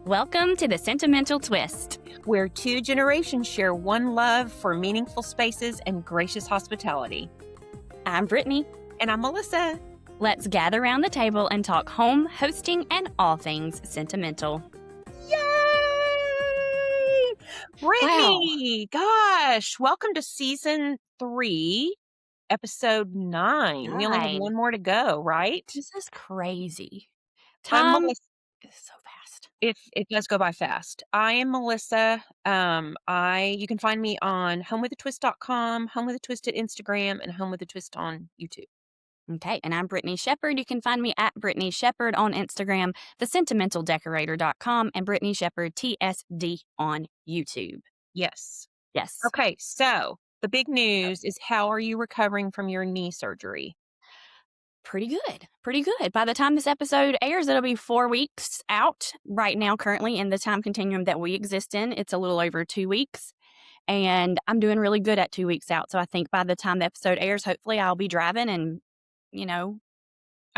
Welcome to the Sentimental Twist, where two generations share one love for meaningful spaces and gracious hospitality. I'm Brittany. And I'm Melissa. Let's gather around the table and talk home, hosting, and all things sentimental. Yay! Brittany, gosh, welcome to season 3, episode 9. We only have one more to go, right? This is crazy. Time is so fast. It does go by fast. I am Melissa. You can find me on homewithatwist.com, Home with a Twist at Instagram, and Home with a Twist on YouTube. Okay, and I'm Brittany Shepard. You can find me at Brittany Shepard on Instagram, thesentimentaldecorator.com, and Brittany Shepard TSD on YouTube. Yes. Yes. Okay, so the big news is, how are you recovering from your knee surgery? Pretty good. By the time this episode airs, it'll be 4 weeks out. Right now, currently in the time continuum that we exist in, it's a little over 2 weeks. And I'm doing really good at 2 weeks out. So I think by the time the episode airs, hopefully I'll be driving and, I'm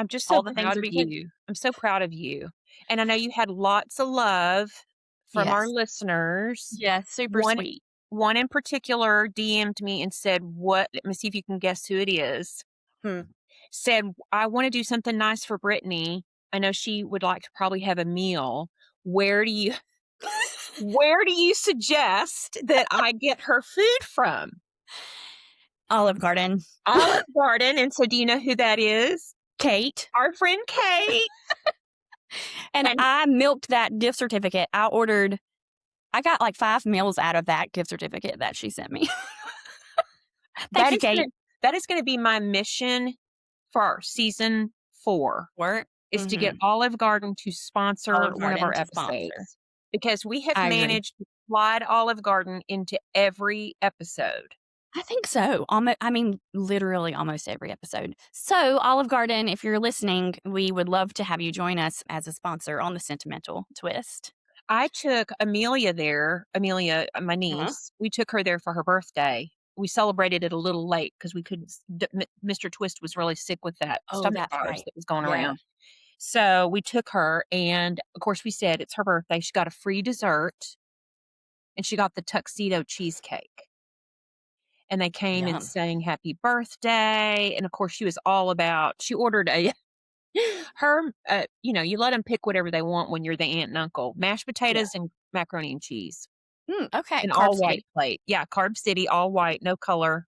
just so proud of you. I'm so proud of you. And I know you had lots of love from our listeners. Yes, super sweet. One in particular DM'd me and said, let me see if you can guess who it is. Said, I want to do something nice for Brittany. I know she would like to probably have a meal. Where do you suggest that I get her food from? Olive Garden. Olive Garden. And so do you know who that is? Kate. Our friend Kate. and I milked that gift certificate. I got like 5 meals out of that gift certificate that she sent me. Thank you, Kate. That is going to be my mission for our season 4. Is to get Olive Garden to sponsor one of our episodes. Because we have managed to slide Olive Garden into every episode. I think so. Literally almost every episode. So, Olive Garden, if you're listening, we would love to have you join us as a sponsor on the Sentimental Twist. I took Amelia, my niece, we took her there for her birthday. We celebrated it a little late because we couldn't. Mr. Twist was really sick with that stomach virus that was going around. So we took her, and of course we said it's her birthday. She got a free dessert, and she got the tuxedo cheesecake. And they came and sang happy birthday. And of course she was all about, she ordered you let them pick whatever they want when you're the aunt and uncle. Mashed potatoes and macaroni and cheese. Okay. An all white plate. Yeah. Carb City, all white, no color.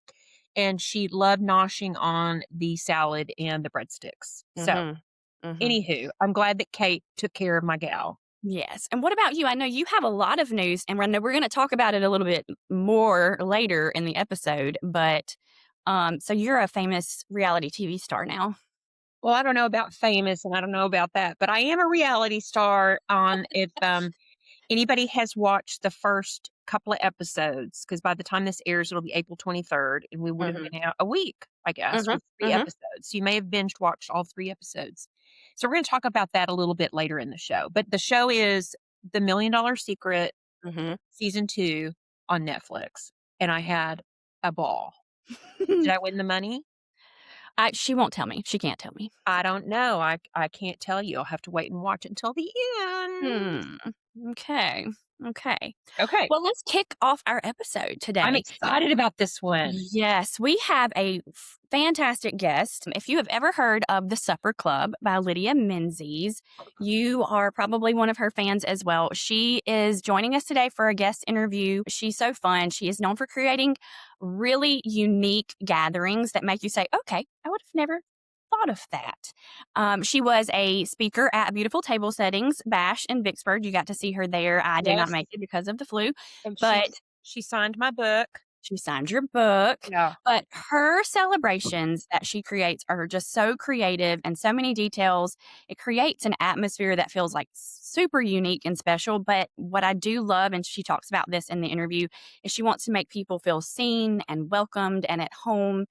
And she loved noshing on the salad and the breadsticks. So anywho, I'm glad that Kate took care of my gal. Yes. And what about you? I know you have a lot of news, and we're going to talk about it a little bit more later in the episode. But so you're a famous reality TV star now. Well, I don't know about famous, and I don't know about that, but I am a reality star. If anybody has watched the first couple of episodes, because by the time this airs, it'll be April 23rd, and we would have been out a week, I guess, with 3 episodes. So you may have watched all 3 episodes. So we're going to talk about that a little bit later in the show. But the show is The $1 Million Secret, season 2 on Netflix. And I had a ball. Did I win the money? She won't tell me. She can't tell me. I don't know. I can't tell you. I'll have to wait and watch it until the end. Okay. Well, let's kick off our episode today. I'm excited about this one. Yes, we have a fantastic guest. If you have ever heard of The Supper Club by Lydia Menzies, you are probably one of her fans as well. She is joining us today for a guest interview. She's so fun. She is known for creating really unique gatherings that make you say, okay, I would have never thought of that. She was a speaker at Beautiful Table Settings Bash in Vicksburg. You got to see her there. I did not make it because of the flu, but she signed my book. She signed your book. Yeah. But her celebrations that she creates are just so creative and so many details. It creates an atmosphere that feels like super unique and special. But what I do love, and she talks about this in the interview, is she wants to make people feel seen and welcomed and at home.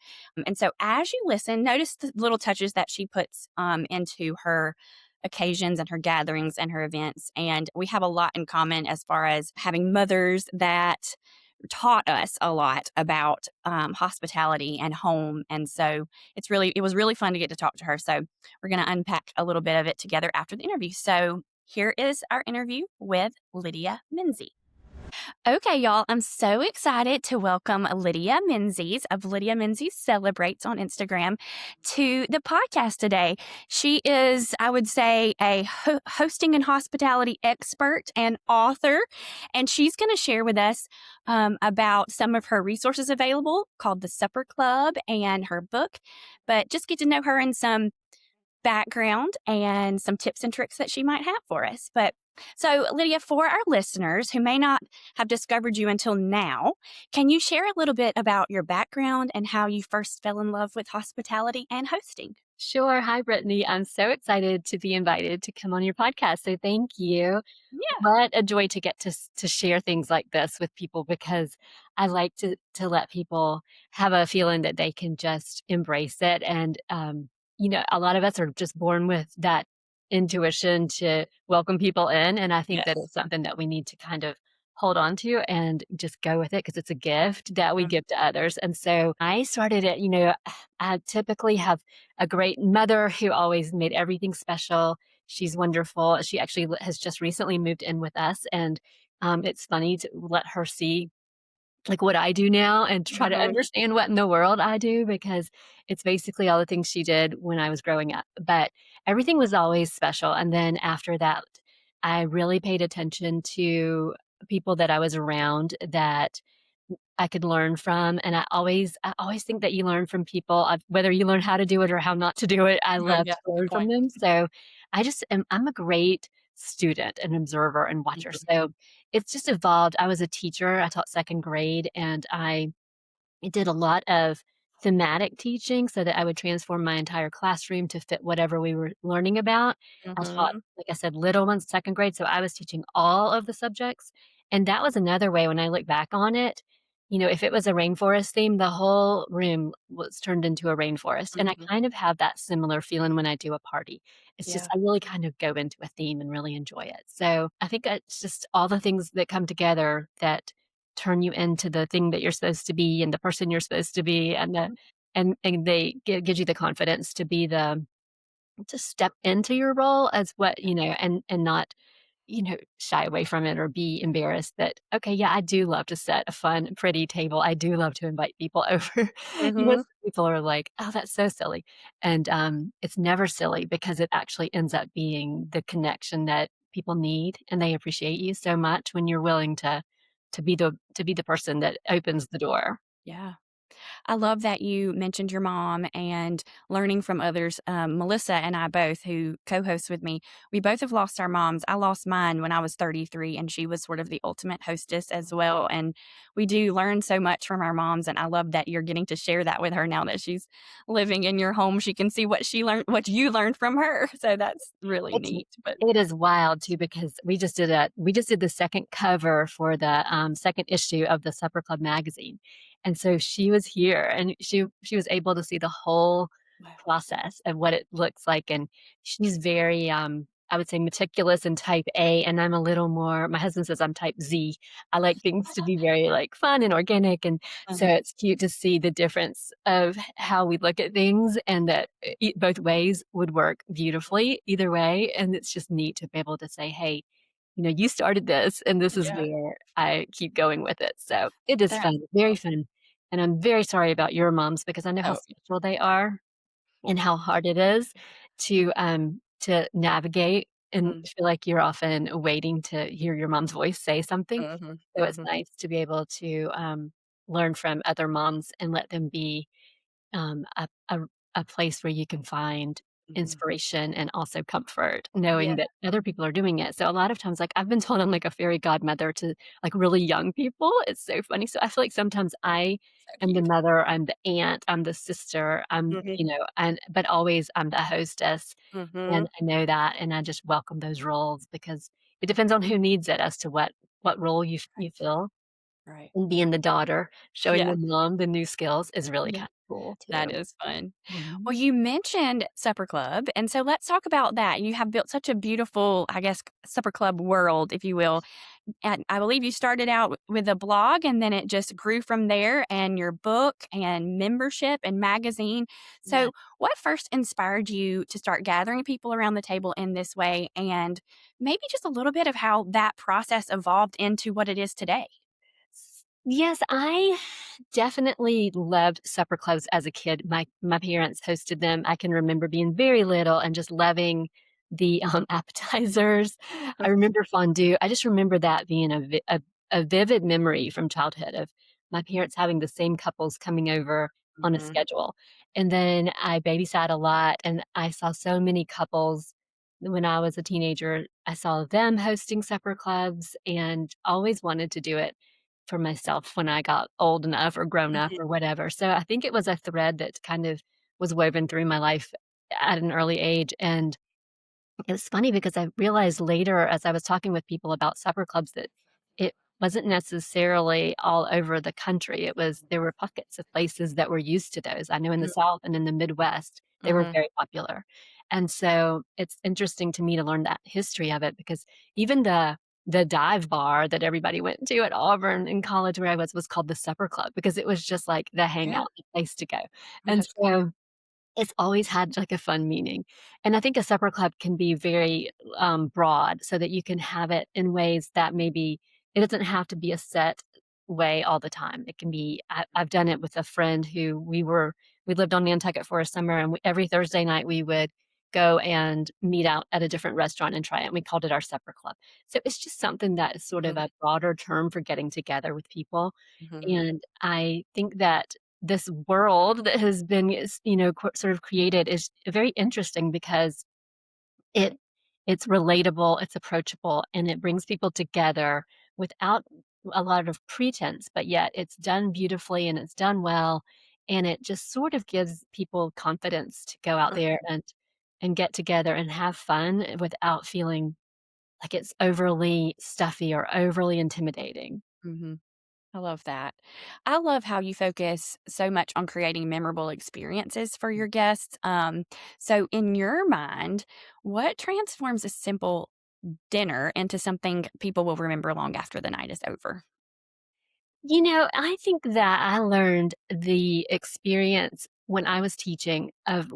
And so as you listen, notice the little touches that she puts into her occasions and her gatherings and her events. And we have a lot in common as far as having mothers that taught us a lot about hospitality and home. And so it was really fun to get to talk to her. So we're going to unpack a little bit of it together after the interview. So here is our interview with Lydia Menzies. Okay, y'all, I'm so excited to welcome Lydia Menzies of Lydia Menzies Celebrates on Instagram to the podcast today. She is, I would say, a hosting and hospitality expert and author, and she's going to share with us about some of her resources available called the Supper Club and her book, but just get to know her in some background and some tips and tricks that she might have for us. But so, Lydia, for our listeners who may not have discovered you until now, can you share a little bit about your background and how you first fell in love with hospitality and hosting? Sure. Hi, Brittany. I'm so excited to be invited to come on your podcast. So thank you. Yeah. What a joy to get to share things like this with people, because I like to let people have a feeling that they can just embrace it. And a lot of us are just born with that intuition to welcome people in, and I think that Yes. it's something that we need to kind of hold on to and just go with it, because it's a gift that we give to others. And so I started it. I typically have a great mother who always made everything special. She's wonderful. She actually has just recently moved in with us, and it's funny to let her see like what I do now and to try to Mhm. understand what in the world I do, because it's basically all the things she did when I was growing up. But everything was always special. And then after that, I really paid attention to people that I was around that I could learn from. And I always think that you learn from people, whether you learn how to do it or how not to do it. I Oh, love yeah, to good learn from point. them. So I'm a great student and observer and watcher. Mhm. So it's just evolved. I was a teacher. I taught second grade, and I did a lot of thematic teaching so that I would transform my entire classroom to fit whatever we were learning about. I taught, Mhm. like I said, little ones, second grade, so I was teaching all of the subjects. And that was another way when I look back on it, if it was a rainforest theme, the whole room was turned into a rainforest. And I Mhm. kind of have that similar feeling when I do a party. It's just Yeah. I really kind of go into a theme and really enjoy it. So I think it's just all the things that come together that turn you into the thing that you're supposed to be and the person you're supposed to be, and they gives you the confidence to be to step into your role as what, and not, shy away from it or be embarrassed that, okay, yeah, I do love to set a fun, pretty table. I do love to invite people over. Mhm. Most people are like, oh, that's so silly. And it's never silly, because it actually ends up being the connection that people need, and they appreciate you so much when you're willing to be the person that opens the door. Yeah. I love that you mentioned your mom and learning from others. Melissa and I both, who co hosts with me, we both have lost our moms. I lost mine when I was 33, and she was sort of the ultimate hostess as well. And we do learn so much from our moms. And I love that you're getting to share that with her now that she's living in your home. She can see what you learned from her. So that's really It's neat. But it is wild too, because we just did the second cover for the, second issue of the Supper Club magazine, and so she was here, and she was able to see the whole wow. process of what it looks like, and she's very, I would say, meticulous and type A, and I'm a little more, my husband says I'm type Z. I like things to be very, like, fun and organic, and so Uh-huh. it's cute to see the difference of how we look at things, and that both ways would work beautifully either way. And it's just neat to be able to say, hey, you started this, and this is Yeah. where I keep going with it. So it is That's fun, very awesome. fun. And I'm very sorry about your moms, because I know how Oh, special they are and how hard it is to navigate, and mm-hmm. feel like you're often waiting to hear your mom's voice say something. Mm-hmm. So it's Mm-hmm. nice to be able to learn from other moms and let them be um, a a a place where you can find Mm-hmm. inspiration and also comfort, knowing Yeah. that other people are doing it. So a lot of times, like, I've been told I'm like a fairy godmother to, like, really young people. It's so funny. So I feel like sometimes I So am the cute. mother, I'm the aunt, I'm the sister, Mm-hmm. and but always I'm the hostess, Mm-hmm. and I know that, and I just welcome those roles, because it depends on who needs it as to what role you Right. fill. Right. and being the daughter, showing Yeah. the mom the new skills is really Yeah. kind of cool That too. is fun. Well, Mhm. you mentioned Supper Club, and so let's talk about that. You have built such a beautiful, I guess, Supper Club world, if you will. And I believe you started out with a blog and then it just grew from there, and your book and membership and magazine. Yeah. So, what first inspired you to start gathering people around the table in this way? And maybe just a little bit of how that process evolved into what it is today. Yes, I definitely loved supper clubs as a kid. My parents hosted them. I can remember being very little and just loving the, appetizers. I remember fondue. I just remember that being a vivid memory from childhood of my parents having the same couples coming over on a Mhm. schedule. And then I babysat a lot, and I saw so many couples when I was a teenager. I saw them hosting supper clubs and always wanted to do it for myself when I got old enough or grown up Mhm. or whatever. So I think it was a thread that kind of was woven through my life at an early age. And it's funny because I realized later as I was talking with people about supper clubs that it wasn't necessarily all over the country. There were pockets of places that were used to those. I know in the South and in the Midwest, they were Mhm. very popular. And so it's interesting to me to learn that history of it because even the dive bar that everybody went to at Auburn in college where I was called the supper club because it was just like the Yeah. hangout, the place to go. And That's so it's always had, like, a fun meaning, and I think a supper club can be very, broad so that you can have it in ways that maybe it doesn't have to be a set way all the time. It can be I've done it with a friend who we lived on Nantucket for a summer, and every Thursday night, we would go and meet out at a different restaurant and try it, and we called it our supper club. So it's just something that is sort of Mhm. a broader term for getting together with people, Mhm. and I think that this world that has been sort of created is very interesting because it it's relatable, it's approachable, and it brings people together without a lot of pretense, but yet it's done beautifully and it's done well, and it just sort of gives people confidence to go out there and get together and have fun without feeling like it's overly stuffy or overly intimidating. Mhm. I love that. I love how you focus so much on creating memorable experiences for your guests. So, in your mind, what transforms a simple dinner into something people will remember long after the night is over? I think that I learned the experience when I was teaching of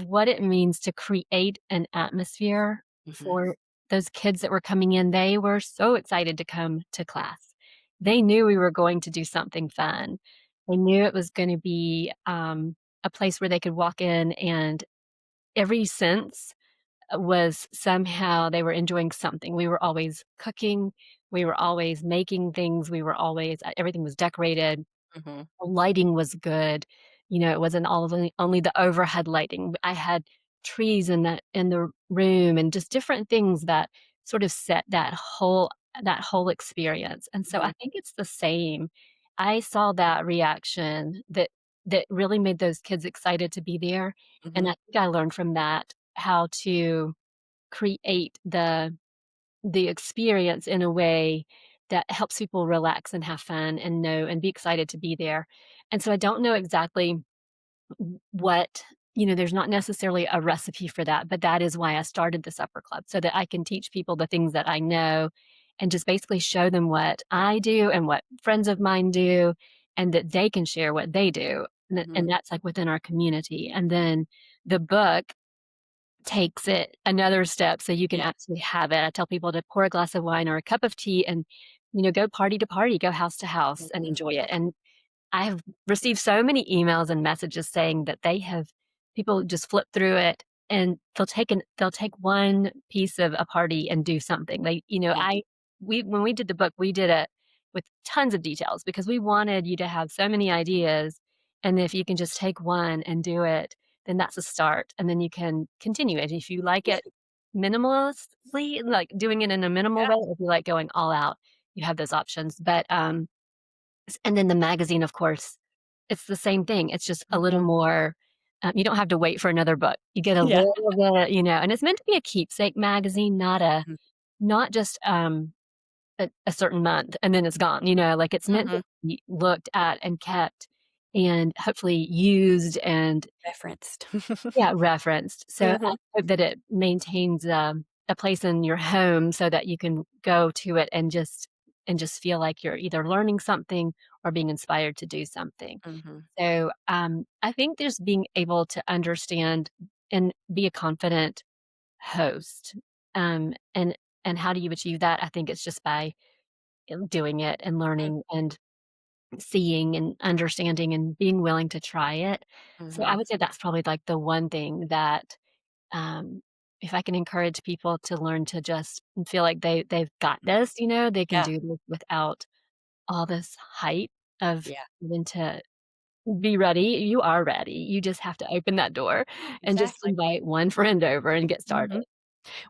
what it means to create an atmosphere Mhm. for those kids that were coming in. They were so excited to come to class. They knew we were going to do something fun. They knew it was going to be a place where they could walk in and every sense was somehow they were enjoying something. We were always cooking, we were always making things, we were always everything was decorated, Mhm. the lighting was good. It wasn't only the overhead lighting. I had trees in the room and just different things that sort of set that whole experience. And so I Mhm. think it's the same. I saw that reaction that really made those kids excited to be there. And Mhm. I think I learned from that how to create the experience in a way that helps people relax and have fun and know and be excited to be there. And so I don't know exactly what, there's not necessarily a recipe for that, but that is why I started the supper club so that I can teach people the things that I know and just basically show them what I do and what friends of mine do and that they can share what they do. And Mhm. that's like within our community. And then the book takes it another step so you can Yeah. actually have it. I tell people to pour a glass of wine or a cup of tea and, go party to party, go house to house and Mhm. enjoy it. And I have received so many emails and messages saying that people just flip through it and they'll take one piece of a party and do something. Yeah. When we did the book, we did it with tons of details because we wanted you to have so many ideas. And if you can just take one and do it, then that's a start. And then you can continue it. If you like Yeah. it minimalistically, like doing it in a minimal way, if you like going all out, you have those options. And then the magazine, of course, it's the same thing. It's just a little Mhm. more, you don't have to wait for another book. You get a Yeah. little bit, and it's meant to be a keepsake magazine, not Mhm. just, a certain month and then it's gone, like it's meant to Mhm. be looked at and kept and hopefully used and Referenced. yeah, referenced. So I Mhm. hope that it maintains a place in your home so that you can go to it and just feel like you're either learning something or being inspired to do something. Mhm. So I think just being able to understand and be a confident host. And how do you achieve that? I think it's just by doing it and Mm, learning and seeing and understanding and being willing to try it. So I mhm. would say that's probably like the one thing that um, if I can encourage people to learn to just feel like they've got this, they can Yeah. do this without all this hype of Yeah. then to be ready. You are ready. You just have to open that door and just Exactly. invite one friend over and get started. Mhm.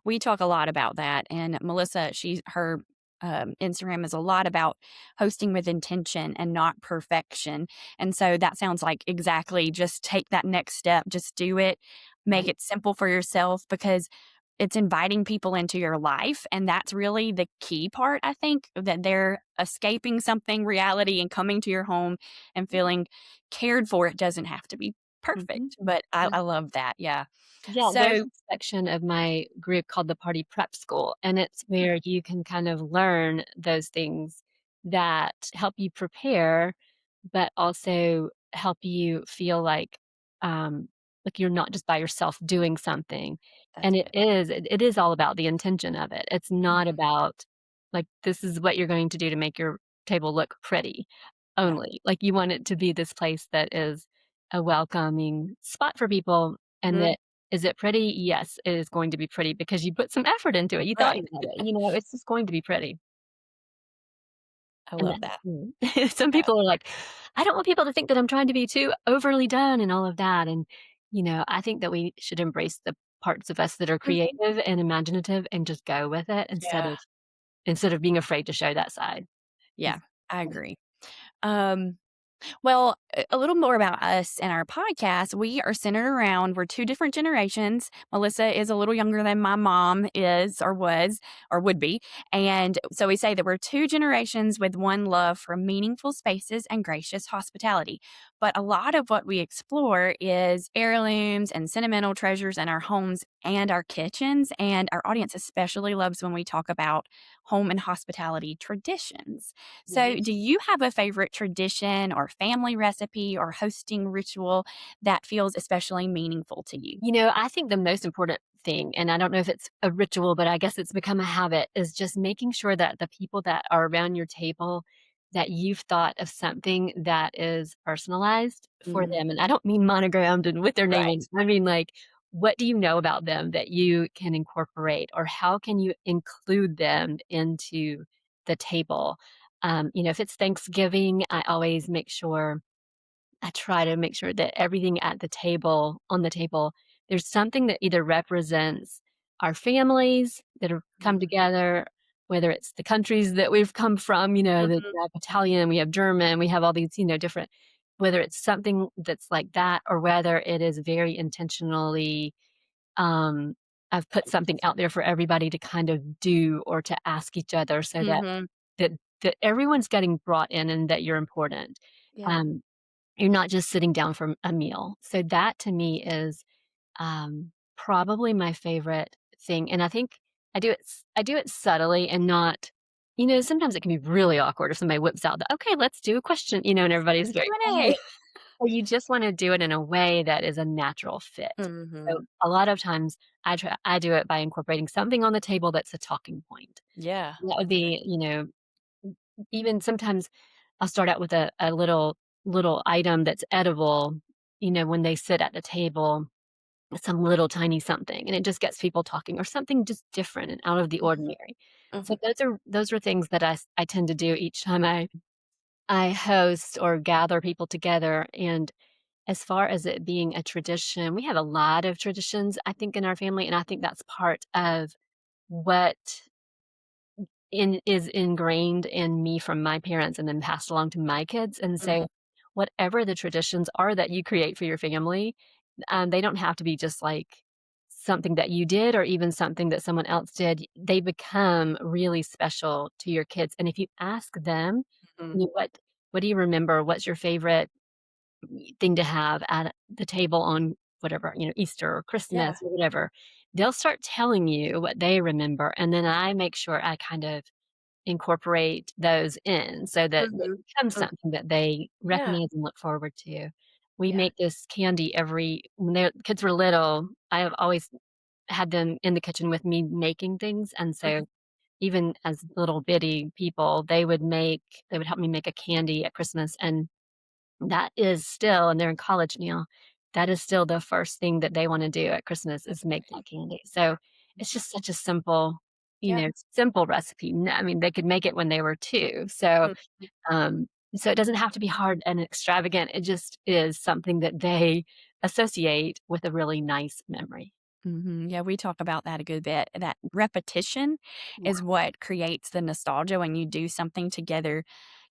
We talk a lot about that, and Melissa, her Instagram is a lot about hosting with intention and not perfection, and so that sounds like exactly just take that next step, just do it, make Right. it simple for yourself because it's inviting people into your life, and that's really the key part, I think, that they're escaping something, reality, and coming to your home and feeling cared for. It doesn't have to be Mhm. perfect, but I Yeah. I love that, yeah. Yeah, there's So a section of my group called the Party Prep School, and it's where you can kind of learn those things that help you prepare, but also help you feel like you're not just by yourself doing something. that's And good. it is all about the intention of it. It's not Mhm. about like this is what you're going to do to make your table look pretty Yeah. only. Like you want it to be this place that is a welcoming spot for people and Mhm. that is it pretty? Yes, it is going to be pretty because you put some effort into it. You thought Right. about it. It's just going to be pretty. I And love that. some Yeah. people are like, I don't want people to think that I'm trying to be too overly done and all of that. And, I think that we should embrace the parts of us that are Mhm. creative and imaginative and just go with it Yeah. instead of being afraid to show that side. 'Cause Yeah. I agree. Um Well, a little more about us and our podcast. We are centered around, we're two different generations. Melissa is a little younger than my mom is or was or would be. And so we say that we're two generations with one love for meaningful spaces and gracious hospitality. But a lot of what we explore is heirlooms and sentimental treasures in our homes and our kitchens. And our audience especially loves when we talk about home and hospitality traditions. So, Yes. do you have a favorite tradition or family recipe or hosting ritual that feels especially meaningful to you? I think the most important thing, and I don't know if it's a ritual, but I guess it's become a habit, is just making sure that the people that are around your table, that you've thought of something that is personalized for Mhm. them. And I don't mean monogrammed and with their name on Right. it. I mean, like, what do you know about them that you can incorporate, or how can you include them into the table? If it's Thanksgiving, I try to make sure that everything on the table, there's something that either represents our families that have come Mhm. together, whether it's the countries that we've come from, that Mhm. we have Italian, we have German, we have all these, different, whether it's something that's like that or whether it is very intentionally, um, I've put something out there for everybody to kind of do or to ask each other so that Mhm. that that everyone's getting brought in and that you're important. Yeah. Um, you're not just sitting down for a meal. So that to me is, probably my favorite thing, and I think I do it subtly and not sometimes it can be really awkward if somebody whips out the, "Okay, let's do a question," and everybody's very Q&A. quiet, or you just wanna do it in a way that is a natural fit. So Mhm. a lot of times I do it by incorporating something on the table that's a talking point. Yeah, That would that's great. be, even sometimes I'll start out with a little item that's edible, when they sit at the table, some little tiny something, and it just gets people talking or something just different and out of the Mhm. ordinary. So Mhm. those are things that I tend to do each time I host or gather people together. And as far as it being a tradition, we have a lot of traditions, I think, in our family, and I think that's part of what is ingrained in me from my parents and then passed along to my kids. And Mhm. so whatever the traditions are that you create for your family, they don't have to be just like something that you did or even something that someone else did, they become really special to your kids. And if you ask them, Mhm. you know, what do you remember? What's your favorite thing to have at the table on whatever, Easter or Yeah. Christmas or whatever, they'll start telling you what they remember. And then I make sure I kind of incorporate those in so that it Mhm. becomes Mm. something that they Yeah. recognize and look forward to. We Yeah. make this candy when their kids were little. I have always had them in the kitchen with me making things, and Mhm. so even as little bitty people, they would help me make a candy at Christmas, and that is still and they're in college now, that is still the first thing that they wanna do at Christmas That's is make that great. candy. So, it's just such a simple, Yeah. simple recipe. I mean, they could make it when they were 2. So, Mhm. um, so it doesn't have to be hard and extravagant. It just is something that they associate with a really nice memory. Mhm. Yeah, we talk about that a good bit. That repetition Yeah. is what creates the nostalgia when you do something together,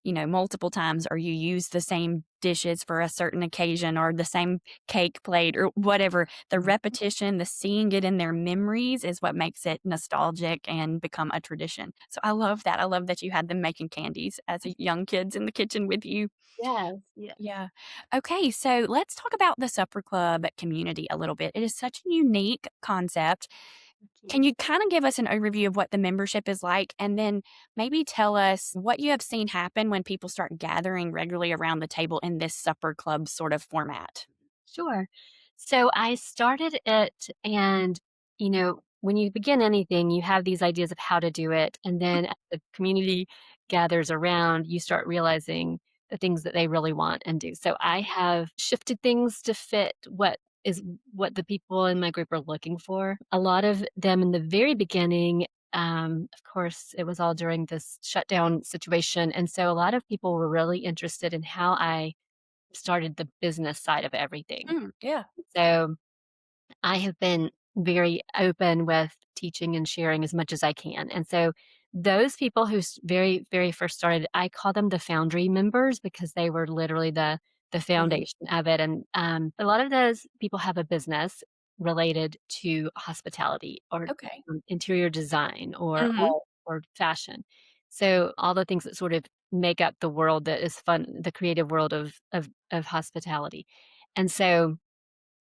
multiple times, or you use the same dishes for a certain occasion or the same cake plate or whatever. The Mhm. repetition, the seeing it in their memories is what makes it nostalgic and become a tradition. So I love that. I love that you had them making candies as young kids in the kitchen with you. Yes, yes. Yeah. Okay, so let's talk about the supper club community a little bit. It is such a unique concept. Thank you. Can you kind of give us an overview of what the membership is like and then maybe tell us what you have seen happen when people start gathering regularly around the table in this supper club sort of format? Sure. So I started it, and when you begin anything, you have these ideas of how to do it. And then as the community gathers around, you start realizing the things that they really want and do. So I have shifted things to fit what the people in my group are looking for. A lot of them in the very beginning, of course, it was all during this shutdown situation. And so a lot of people were really interested in how I started the business side of everything. Yeah. So I have been very open with teaching and sharing as much as I can. And so those people who very, very first started, I call them the foundry members because they were literally the Hmm. foundation of it. And a lot of those people have a business related to hospitality or Okay. interior design Hmm. or fashion. So all the things that sort of make up the world that is fun, the creative world of hospitality. And so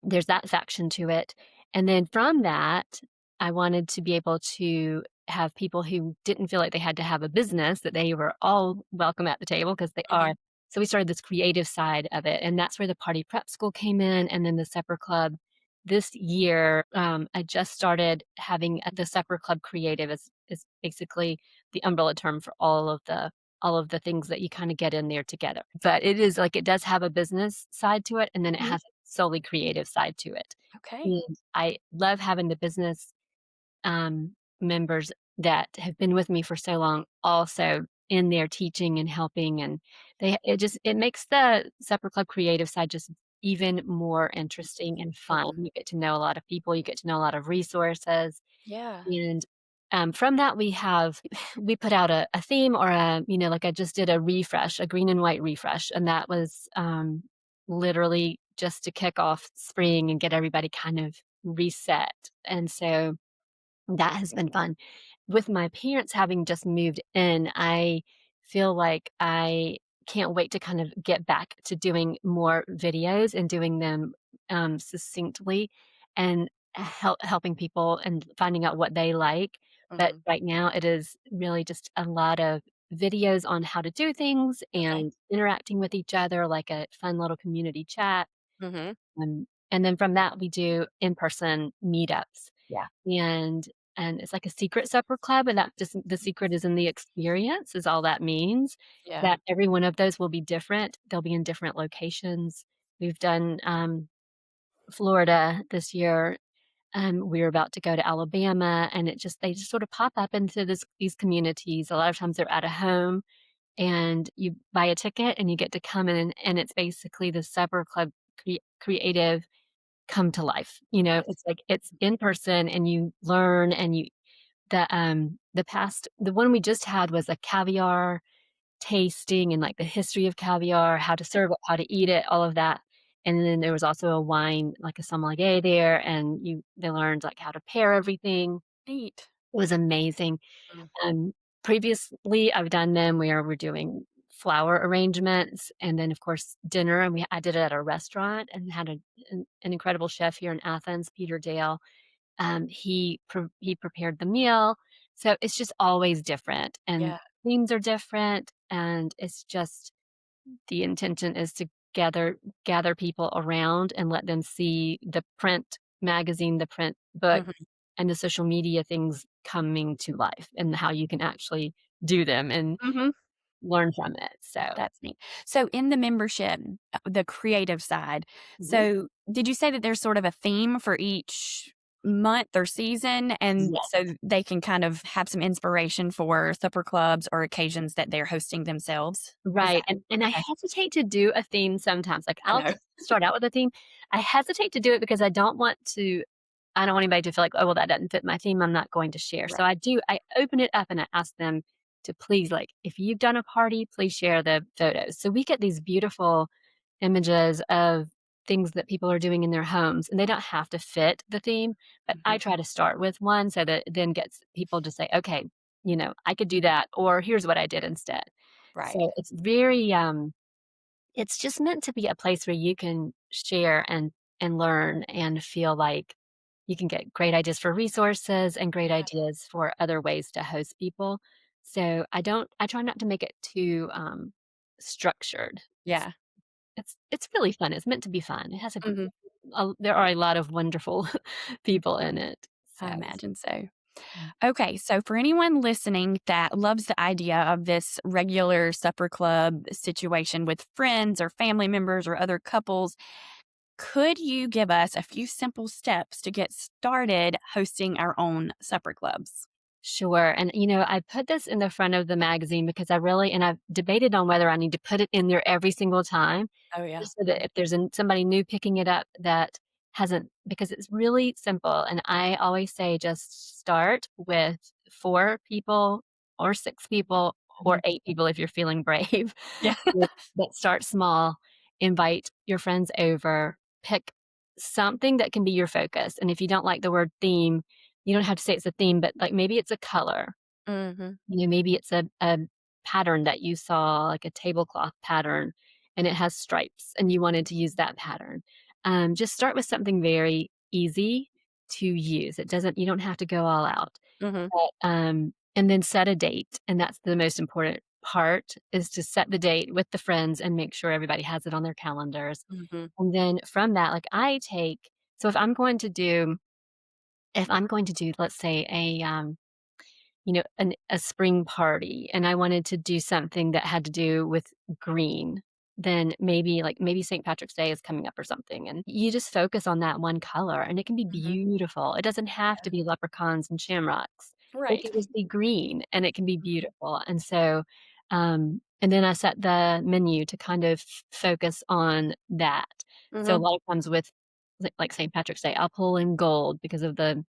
there's that faction to it. And then from that, I wanted to be able to have people who didn't feel like they had to have a business, that they were all welcome at the table because they are. Hmm. So we started this creative side of it. And that's where the party prep school came in. And then the supper club this year, I just started having the supper club creative is basically the umbrella term for all of the things that you kind of get in there together. But it is like it does have a business side to it, and then it Hmm. has a solely creative side to it. Okay. And I love having the business members that have been with me for so long also in there teaching and helping, and it makes the supper club creative side just even more interesting and fun. Mhm. You get to know a lot of people, you get to know a lot of resources, Yeah. and from that we put out a theme or like I just did a refresh, a green and white refresh, and that was literally just to kick off spring and get everybody kind of reset. And so that has been fun. With my parents having just moved in, I feel like I can't wait to kind of get back to doing more videos and doing them succinctly and helping people and finding out what they like. But Hmm. right now, it is really just a lot of videos on how to do things Okay. and interacting with each other, like a fun little community chat. Hmm. And then from that, we do in person meetups Yeah. and it's like a secret supper club, and that just the secret is in the experience is all that means, Yeah. that every one of those will be different. They'll be in different locations. We've done, Florida this year. We're about to go to Alabama, and they just sort of pop up into these communities. A lot of times they're at a home, and you buy a ticket, and you get to come in, and it's basically the supper club creative come to life. Yes. It's like it's in person, and you learn, and the one we just had was a caviar tasting and, like, the history of caviar, how to serve it, how to eat it, all of that, And then there was also a wine, like a sommelier there, and they learned like how to pair everything. Neat. It was amazing. Mm. Um, Previously, I've done them where we're doing flower arrangements, and then of course dinner, and I did it at a restaurant and had an incredible chef here in Athens, Peter Dale. He prepared the meal, so it's just always different, and Yeah. themes are different, and it's just the intention is to gather people around and let them see the print magazine, the print book, Mhm. and the social media things coming to life and how you can actually do them and Mhm. learn from it. So, That's neat. So in the membership, the creative side, mhm. so did you say that there's sort of a theme for each month or season, and Yes, so they can kind of have some inspiration for supper clubs or occasions that they're hosting themselves? Is right. that And I okay? hesitate to do a theme sometimes. Like I I'll know. just start out with a theme. I hesitate to do it because I don't want anybody to feel like, "Oh, well, that doesn't fit my theme, I'm not going to share." So Right. I open it up and I ask them to please, like, if you've done a party, please share the photos. So we get these beautiful images of things that people are doing in their homes, and they don't have to fit the theme, but I Mhm. try to start with one so that it then gets people to say, "Okay, I could do that," or "Here's what I did instead." Right. So it's very, it's just meant to be a place where you can share and learn and feel like you can get great ideas for resources and great Yeah. ideas for other ways to host people. So I try not to make it too structured. It's Yeah. it's really fun. It's meant to be fun. It has Mhm. there are a lot of wonderful people in it. So I imagine so. mm, Okay, so for anyone listening that loves the idea of this regular supper club situation with friends or family members or other couples, could you give us a few simple steps to get started hosting our own supper clubs? sure. And I put this in the front of the magazine because and I've debated on whether I need to put it in there every single time. Oh, yeah. Just so that if there's somebody new picking it up that hasn't, because it's really simple. And I always say just start with 4 people or 6 people or Mhm. 8 people if you're feeling brave. Yeah. But start small, invite your friends over, pick something that can be your focus. And if you don't like the word theme, you don't have to say it's a theme, but like maybe it's a color. Mhm. Maybe it's a pattern that you saw, like a tablecloth pattern, and it has stripes, and you wanted to use that pattern. Just start with something very easy to use. You don't have to go all out. Mhm. And then set a date, and that's the most important part, is to set the date with the friends and make sure everybody has it on their calendars. Mhm. And then from that, like, so if I'm going to do, let's say, a spring party, and I wanted to do something that had to do with green, then maybe St. Patrick's Day is coming up or something, and you just focus on that one color, and it can be Mhm. beautiful. It doesn't have to be leprechauns and shamrocks. It Right. can just be green, and it can be Mhm. beautiful, and so, and then I set the menu to kind of focus on that. So a Mhm. lot of times with, like St. Patrick's Day, I'll pull in gold because of the,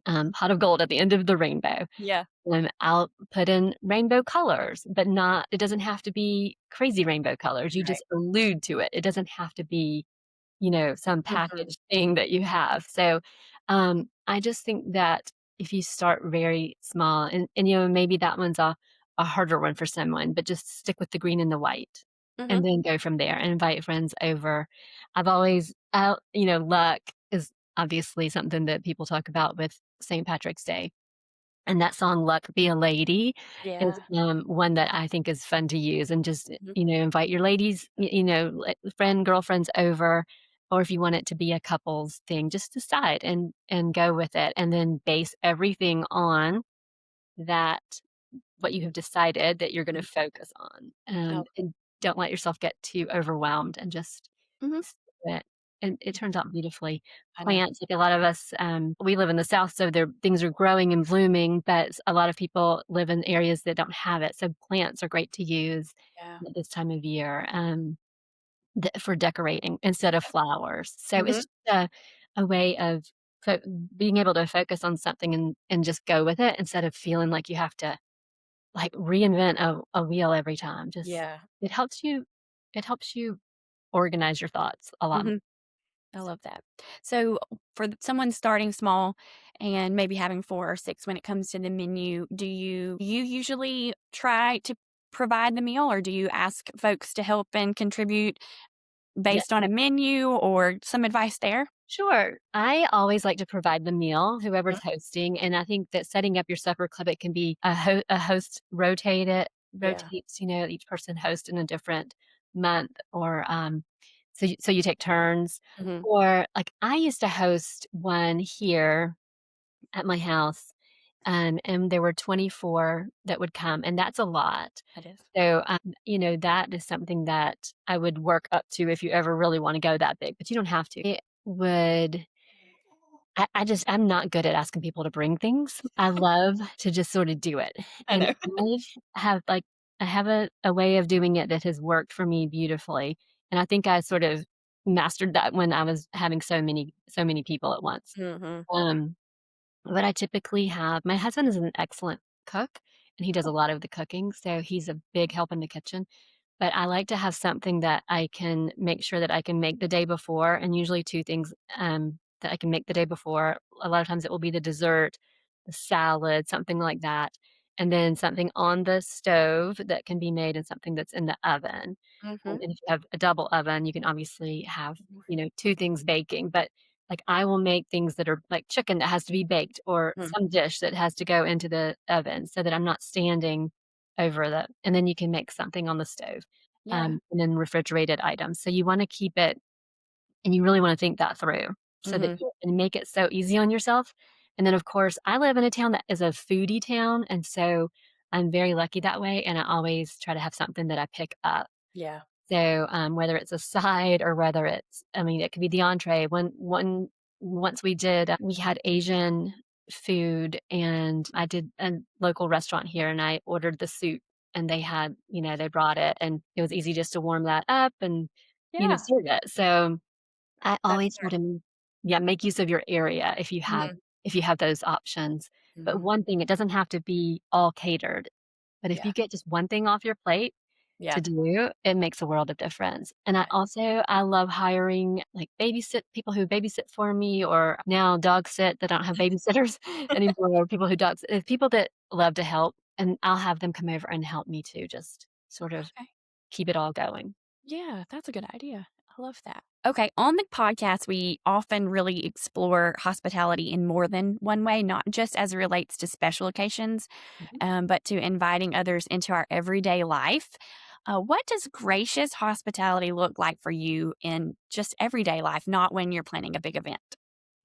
pot of gold at the end of the rainbow. Yeah. I'll put in rainbow colors, but it doesn't have to be crazy rainbow colors. You Right. just allude to it. It doesn't have to be, some Mhm. packaged thing that you have. So, I just think that if you start very small and maybe that one's a harder one for someone, but just stick with the green and the white and Mhm. then go from there and invite friends over. Luck is obviously something that people talk about with St. Patrick's Day. And that song, "Luck Be a Lady," is, Yeah. one that I think is fun to use and just, Mhm. invite your ladies, girlfriends over, or if you want it to be a couples thing, just decide and go with it, and then base everything on that what you have decided that you're gonna Mhm. focus on, Oh. and don't let yourself get too overwhelmed and just Mhm. stick with it, and it turns out beautifully. I know. Plants, like a lot of us, we live in the South, so things are growing and blooming, but a lot of people live in areas that don't have it, so plants are great to use Yeah. at this time of year, for decorating instead of flowers. So it's Mhm. just a way of fo being able to focus on something and just go with it instead of feeling like you have to, like, reinvent a wheel every time. Just Yeah. it helps you organize your thoughts a lot more. Mhm. I love that. So, for someone starting small and maybe having 4 or 6 when it comes to the menu, do you usually try to provide the meal, or do you ask folks to help and contribute Yeah, based on a menu or some advice there? sure. I always like to provide the meal, Mhm. whoever's hosting, and I think that setting up your supper club, it can be a host Yeah. rotates, each person hosts in a different month or, so you take turns. Mhm. Or, like, I used to host one here at my house, and there were 24 that would come, and that's a lot. That is. So, that is something that I would work up to if you ever really wanna go that big, but you don't have to. It would I'm not good at asking people to bring things. I love to just sorta do it, I and know. I have a way of doing it that has worked for me beautifully, and I think I sort of mastered that when I was having so many people at once. Mhm. Um but I typically have my husband is an excellent cook, and he does a Oh, lot of the cooking, so he's a big help in the kitchen, but I like to have something that I can make sure that I can make the day before, and usually 2 things, that I can make the day before. A lot of times it will be the dessert, the salad, something like that, and then something on the stove that can be made and something that's in the oven. mhm. And if you have a double oven, you can obviously have, 2 things baking, but, like, I will make things that are like chicken that has to be baked or Mhm. some dish that has to go into the oven so that I'm not standing over the and then you can make something on the stove, Yeah. and then refrigerated items. So you wanna keep it and you really wanna think that through so that Mhm. you and make it so easy on yourself. And then, of course, I live in a town that is a foodie town, and so I'm very lucky that way, and I always try to have something that I pick up. Yeah. So, whether it's a side or whether it's I mean, it could be the entree. Once we had Asian food, and I did a local restaurant here, and I ordered the soup, and they brought it, and it was easy just to warm that up and, Yeah. serve it. So, I That's always try smart. to yeah, make use of your area Mhm. if you have those options. But Mhm. one thing, it doesn't have to be all catered, but if Yeah. you get just one thing off your plate Yeah. to do, it makes a world of difference. And Right. I love hiring, like, babysit people who babysit for me or now dog sit that don't have babysitters anymore, or people who dog sit people that love to help, and I'll have them come over and help me too, just sort of Okay. keep it all going. Yeah, that's a good idea. I love that. Okay, on the podcast, we often really explore hospitality in more than one way, not just as it relates to special occasions, Mhm. but to inviting others into our everyday life. What does gracious hospitality look like for you in just everyday life, not when you're planning a big event?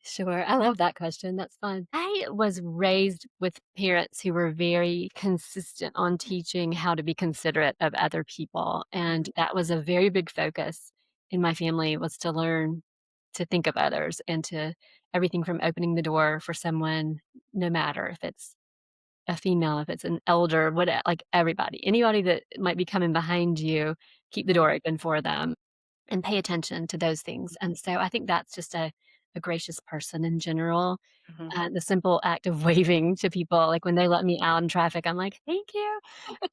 Sure. I love that question. That's fun. I was raised with parents who were very consistent on teaching how to be considerate of other people. And that was a very big focus in my family was to learn to think of others and to everything from opening the door for someone, no matter if it's a female, if it's an elder, what like everybody, anybody that might be coming behind you, keep the Mhm. door open for them and pay attention to those things. And so I think that's just a gracious person in general. Mhm. The simple act of waving to people, like when they let me out in traffic, I'm like, thank you.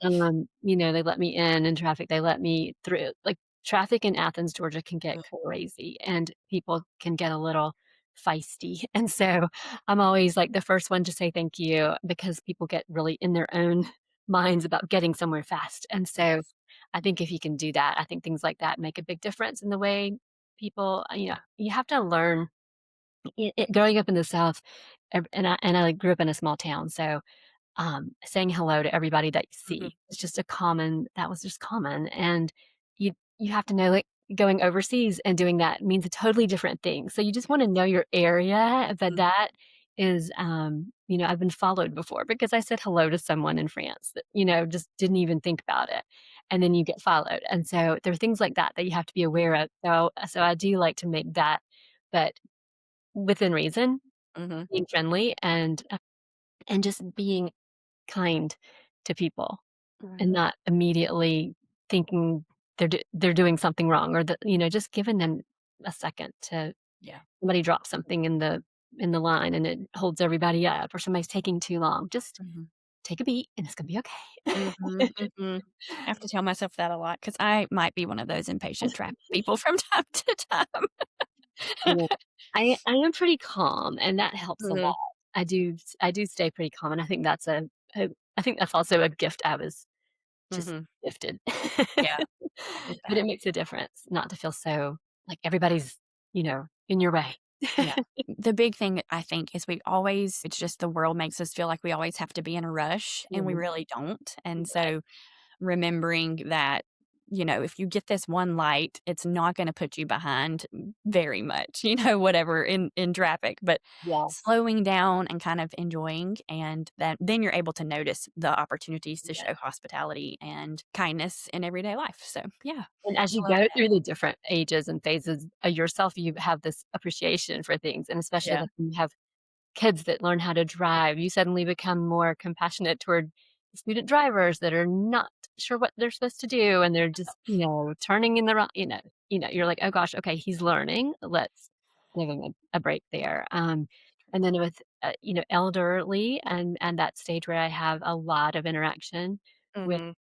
They let me in traffic, they let me through. Like traffic in Athens, Georgia can get crazy and people can get a little feisty. And so I'm always like the first one to say thank you because people get really in their own minds about getting somewhere fast. And so Yes. I think if you can do that, I think things like that make a big difference in the way people, you have to learn growing up in the South, and I grew up in a small town, so saying hello to everybody that you Mhm. see is just that was just common, and you have to know, like, going overseas and doing that means a totally different thing, so you just wanna know your area, but Mhm. that is, I've been followed before because I said hello to someone in France that, just didn't even think about it, and then you get followed, and so there are things like that that you have to be aware of, so I do like to make that, but within reason, Mhm. being friendly and just being kind to people and Mhm. not immediately thinking they're doing something wrong or that, just giving them a second to Yeah. somebody drops something in the line and it holds everybody up or somebody's taking too long. Just Mhm. take a beat and it's going to be Mhm, okay. mhm. I have to tell myself that a lot because I might be one of those impatient traffic people from time to time. Yeah. I am pretty calm, and that helps a lot. Mhm, I do stay pretty calm, and I think a I think that's also a gift I was just mhm. gifted. Yeah, with But it that. makes a difference not to feel so like everybody's, in your way. Yeah. The big thing I think is it's just the world makes us feel like we always have to be in a rush, and we Mhm. really don't. And Right. so remembering that, if you get this one light, it's not gonna put you behind very much, whatever in traffic, but Yes. slowing down and kind of enjoying, and then you're able to notice the opportunities to Yeah. show hospitality and kindness in everyday life. So, yeah, And as I you love go that. through the different ages and phases of yourself, you have this appreciation for things, and especially, Yeah. like, when you have kids that learn how to drive, you suddenly become more compassionate toward student drivers that are not sure what they're supposed to do, and they're just, turning in the wrong you're like, "Oh gosh, okay, he's learning. Let's give him a break there." And then with, elderly and that stage where I have a lot of interaction with, Mhm.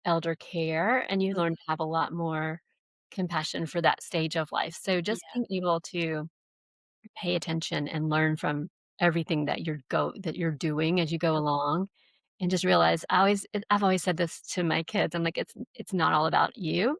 elder care, and you Mm, learn to have a lot more compassion for that stage of life. So just yeah, being able to pay attention and learn from everything that you're doing as you go yep. along, and just realize I've always said this to my kids. I'm like, "It's not all about you.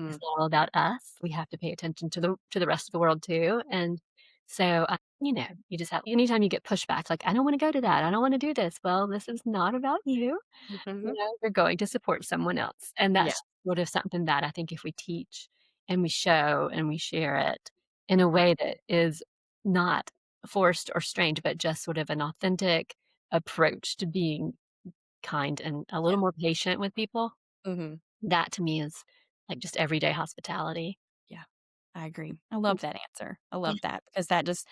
It's Mm, not all about us. We have to pay attention to the rest of the world too." And so, you just have anytime you get pushback, like, "I don't wanna go to that. I don't wanna do this." Well, this is not about you. mhm. You're going to support someone else, and Yeah, that's sort of something that I think if we teach and we show and we share it in a way that is not forced or strange, but just sort of an authentic approach to being kind and a yeah. little more patient with people, Mhm. that to me is like just everyday hospitality. Yeah, I agree. I love that answer. I Yeah. love that because that just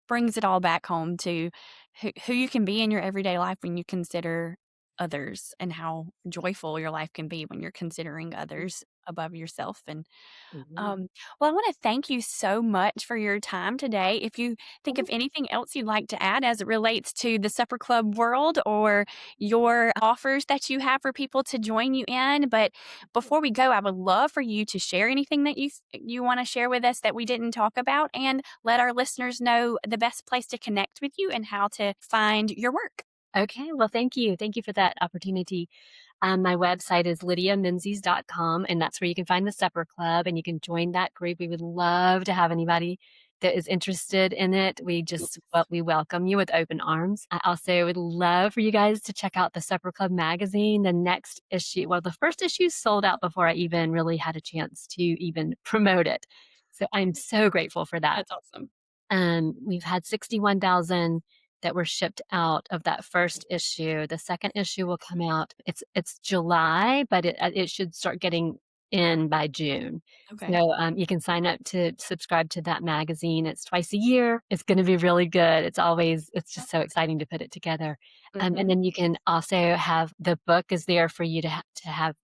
brings it all back home to who you can be in your everyday life when you consider others and how joyful your life can be when you're considering others above yourself. And Mhm. Um, well, I want to thank you so much for your time today. If you think of anything else you'd like to add as it relates to the Supper Club world or your offers that you have for people to join you in, but before we go, I would love for you to share anything that you want to share with us that we didn't talk about, and let our listeners know the best place to connect with you and how to find your work. Okay, well, thank you. Thank you for that opportunity. My website is lydiamenzies.com, and that's where you can find the Supper Club, and you can join that group. We would love to have anybody that is interested in it. We welcome you with open arms. I also would love for you guys to check out the Supper Club magazine. The next issue, well, the first issue sold out before I even really had a chance to even promote it. So I'm so grateful for that. That's awesome. We've had 61,000 that were shipped out of that first issue. The second issue will come out. It's July, but it should start getting in by June. Okay. So you can sign up to subscribe to that magazine. It's twice a year. It's going to be really good. It's just so exciting to put it together. Hmm. And then you can also have the book is there for you to have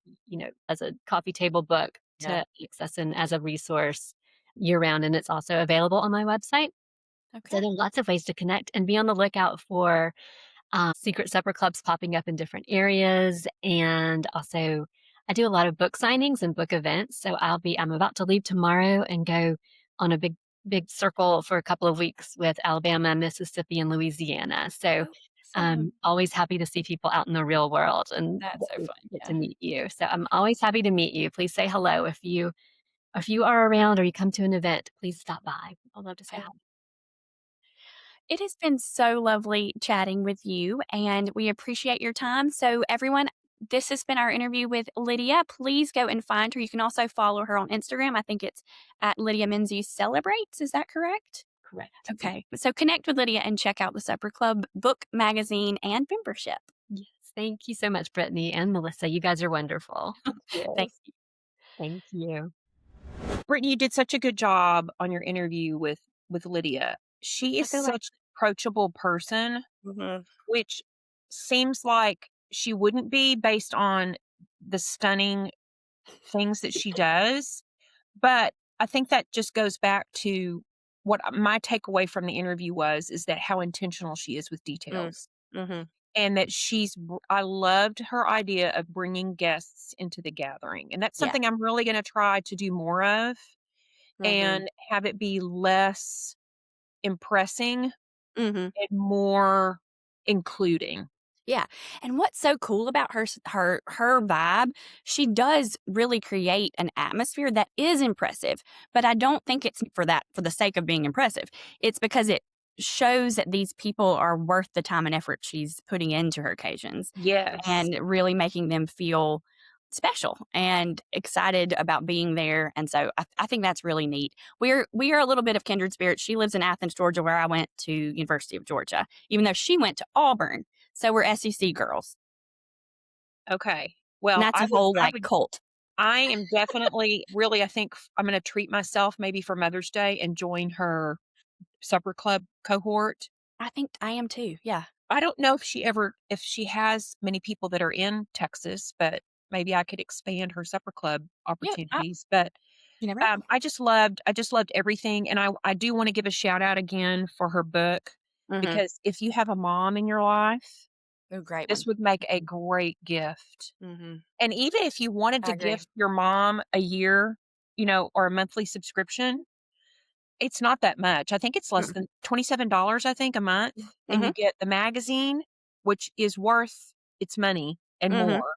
as a coffee table book Yeah. to access and as a resource year round, and it's also available on my website. So Okay. there are lots of ways to connect and be on the lookout for secret supper clubs popping up in different areas. And also, I do a lot of book signings and book events. So I'm about to leave tomorrow and go on a big circle for a couple of weeks with Alabama, Mississippi, and Louisiana. So Oh, I'm awesome. always happy to see people out in the real world and That's so fun. get to Yeah. meet you. So I'm always happy to meet you. Please say hello if you are around or you come to an event. Please stop by. I'd love to say hi. It has been so lovely chatting with you, and we appreciate your time. So, everyone, this has been our interview with Lydia. Please go and find her. You can also follow her on Instagram. I think it's at Lydia Menzies Celebrates. Is that correct? Correct. Okay. So, connect with Lydia and check out the Supper Club book, magazine, and membership. Yes. Thank you so much, Brittany and Melissa. You guys are wonderful. Thank Yes. you. Thank you. Brittany, you did such a good job on your interview with Lydia. She I is feel like such an approachable person, Mhm. which seems like she wouldn't be based on the stunning things that she does. But I think that just goes back to what my takeaway from the interview was is that how intentional she is with Mm. details. Mhm. and that I loved her idea of bringing guests into the gathering. And that's Yeah. something I'm really going to try to do more of Mhm. and have it be less impressing Mhm. and more including. Yeah. And what's so cool about her vibe, she does really create an atmosphere that is impressive, but I don't think it's for the sake of being impressive. It's because it shows that these people are worth the time and effort she's putting into her occasions Yes. and really making them feel special and excited about being there. And so I think that's really neat. We are a little bit of kindred spirits. She lives in Athens, Georgia, where I went to University of Georgia, even though she went to Auburn. So we're SEC girls, Okay. and Well, that's a whole, like, cult. I am definitely really, I think I'm going to treat myself maybe for Mother's Day and join her supper club cohort. I think I am too, yeah. I don't know if she has many people that are in Texas, but maybe I could expand her supper club Yeah, opportunities. But you never know. I just loved everything. And I do want to give a shout out again for her book, Mhm. because if you have a mom in your life, Ooh, great this one. would make a great gift. Mhm. And even if you wanted I to agree. gift your mom a year, or a monthly subscription, it's not that much. I think it's less Mm. than $27, I think, a month, and you Mhm. get the magazine, which is worth its money and Mhm. more,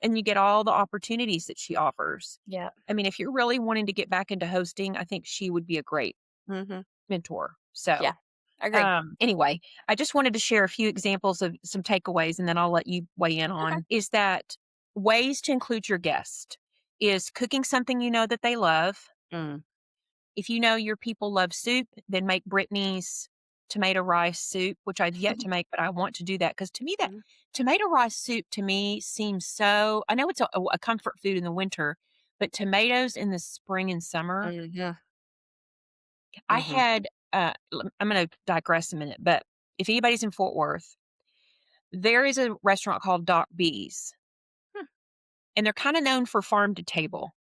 and you get all the opportunities that she offers. Yeah. I mean, if you're really wanting to get back into hosting, I think she would be a great Mhm. mentor. Yeah. So, I agree. anyway, I just wanted to share a few examples of some takeaways, and then I'll let you weigh in Okay. on is that ways to include your guest is cooking something you know that they love. Mm. If you know your people love soup, then make Brittany's tomato rice soup, which I've yet to make, but I want to do that because to me, that Mhm. tomato rice soup to me seems so. I know it's a comfort food in the winter, but tomatoes in the spring and summer. Mhm. I Mhm. had. I'm going to digress a minute, but if anybody's in Fort Worth, there is a restaurant called Doc B's, Hmm. and they're kind of known for farm to table.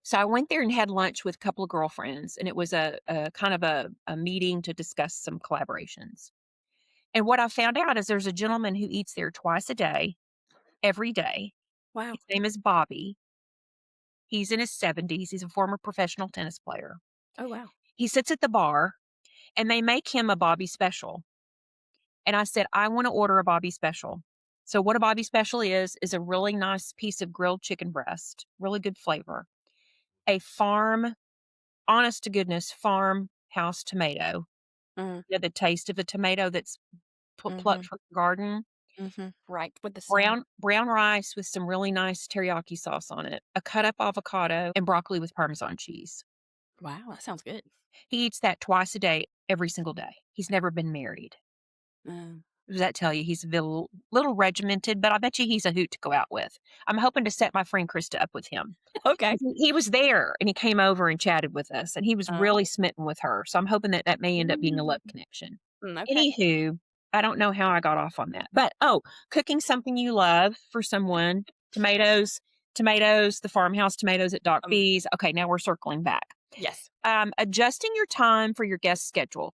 So I went there and had lunch with a couple of girlfriends, and it was a kind of a meeting to discuss some collaborations. And what I found out is there's a gentleman who eats there twice a day, every day. Wow. His name is Bobby. He's in his 70s. He's a former professional tennis player. Oh, wow. He sits at the bar, and they make him a Bobby special. And I said, I want to order a Bobby special. So what a Bobby special is a really nice piece of grilled chicken breast, really good flavor, a honest to goodness farmhouse tomato. Mhm. The taste of a tomato that's plucked Mhm. from the garden, Mhm. Right, with the sun. brown rice with some really nice teriyaki sauce on it, a cut up avocado, and broccoli with Parmesan cheese. Wow, that sounds good. He eats that twice a day, every single day. He's never been married. Mm. Does that tell you he's a little regimented, but I bet you he's a hoot to go out with. I'm hoping to set my friend Krista up with him. Okay. He was there and he came over and chatted with us, and he was Oh. really smitten with her. So I'm hoping that that may end up being a love Mm. connection. Okay. Anywho, I don't know how I got off on that, but cooking something you love for someone, tomatoes, the farmhouse tomatoes at Doc Um, B's. Okay, now we're circling back. yes. Adjusting your time for your guest schedule.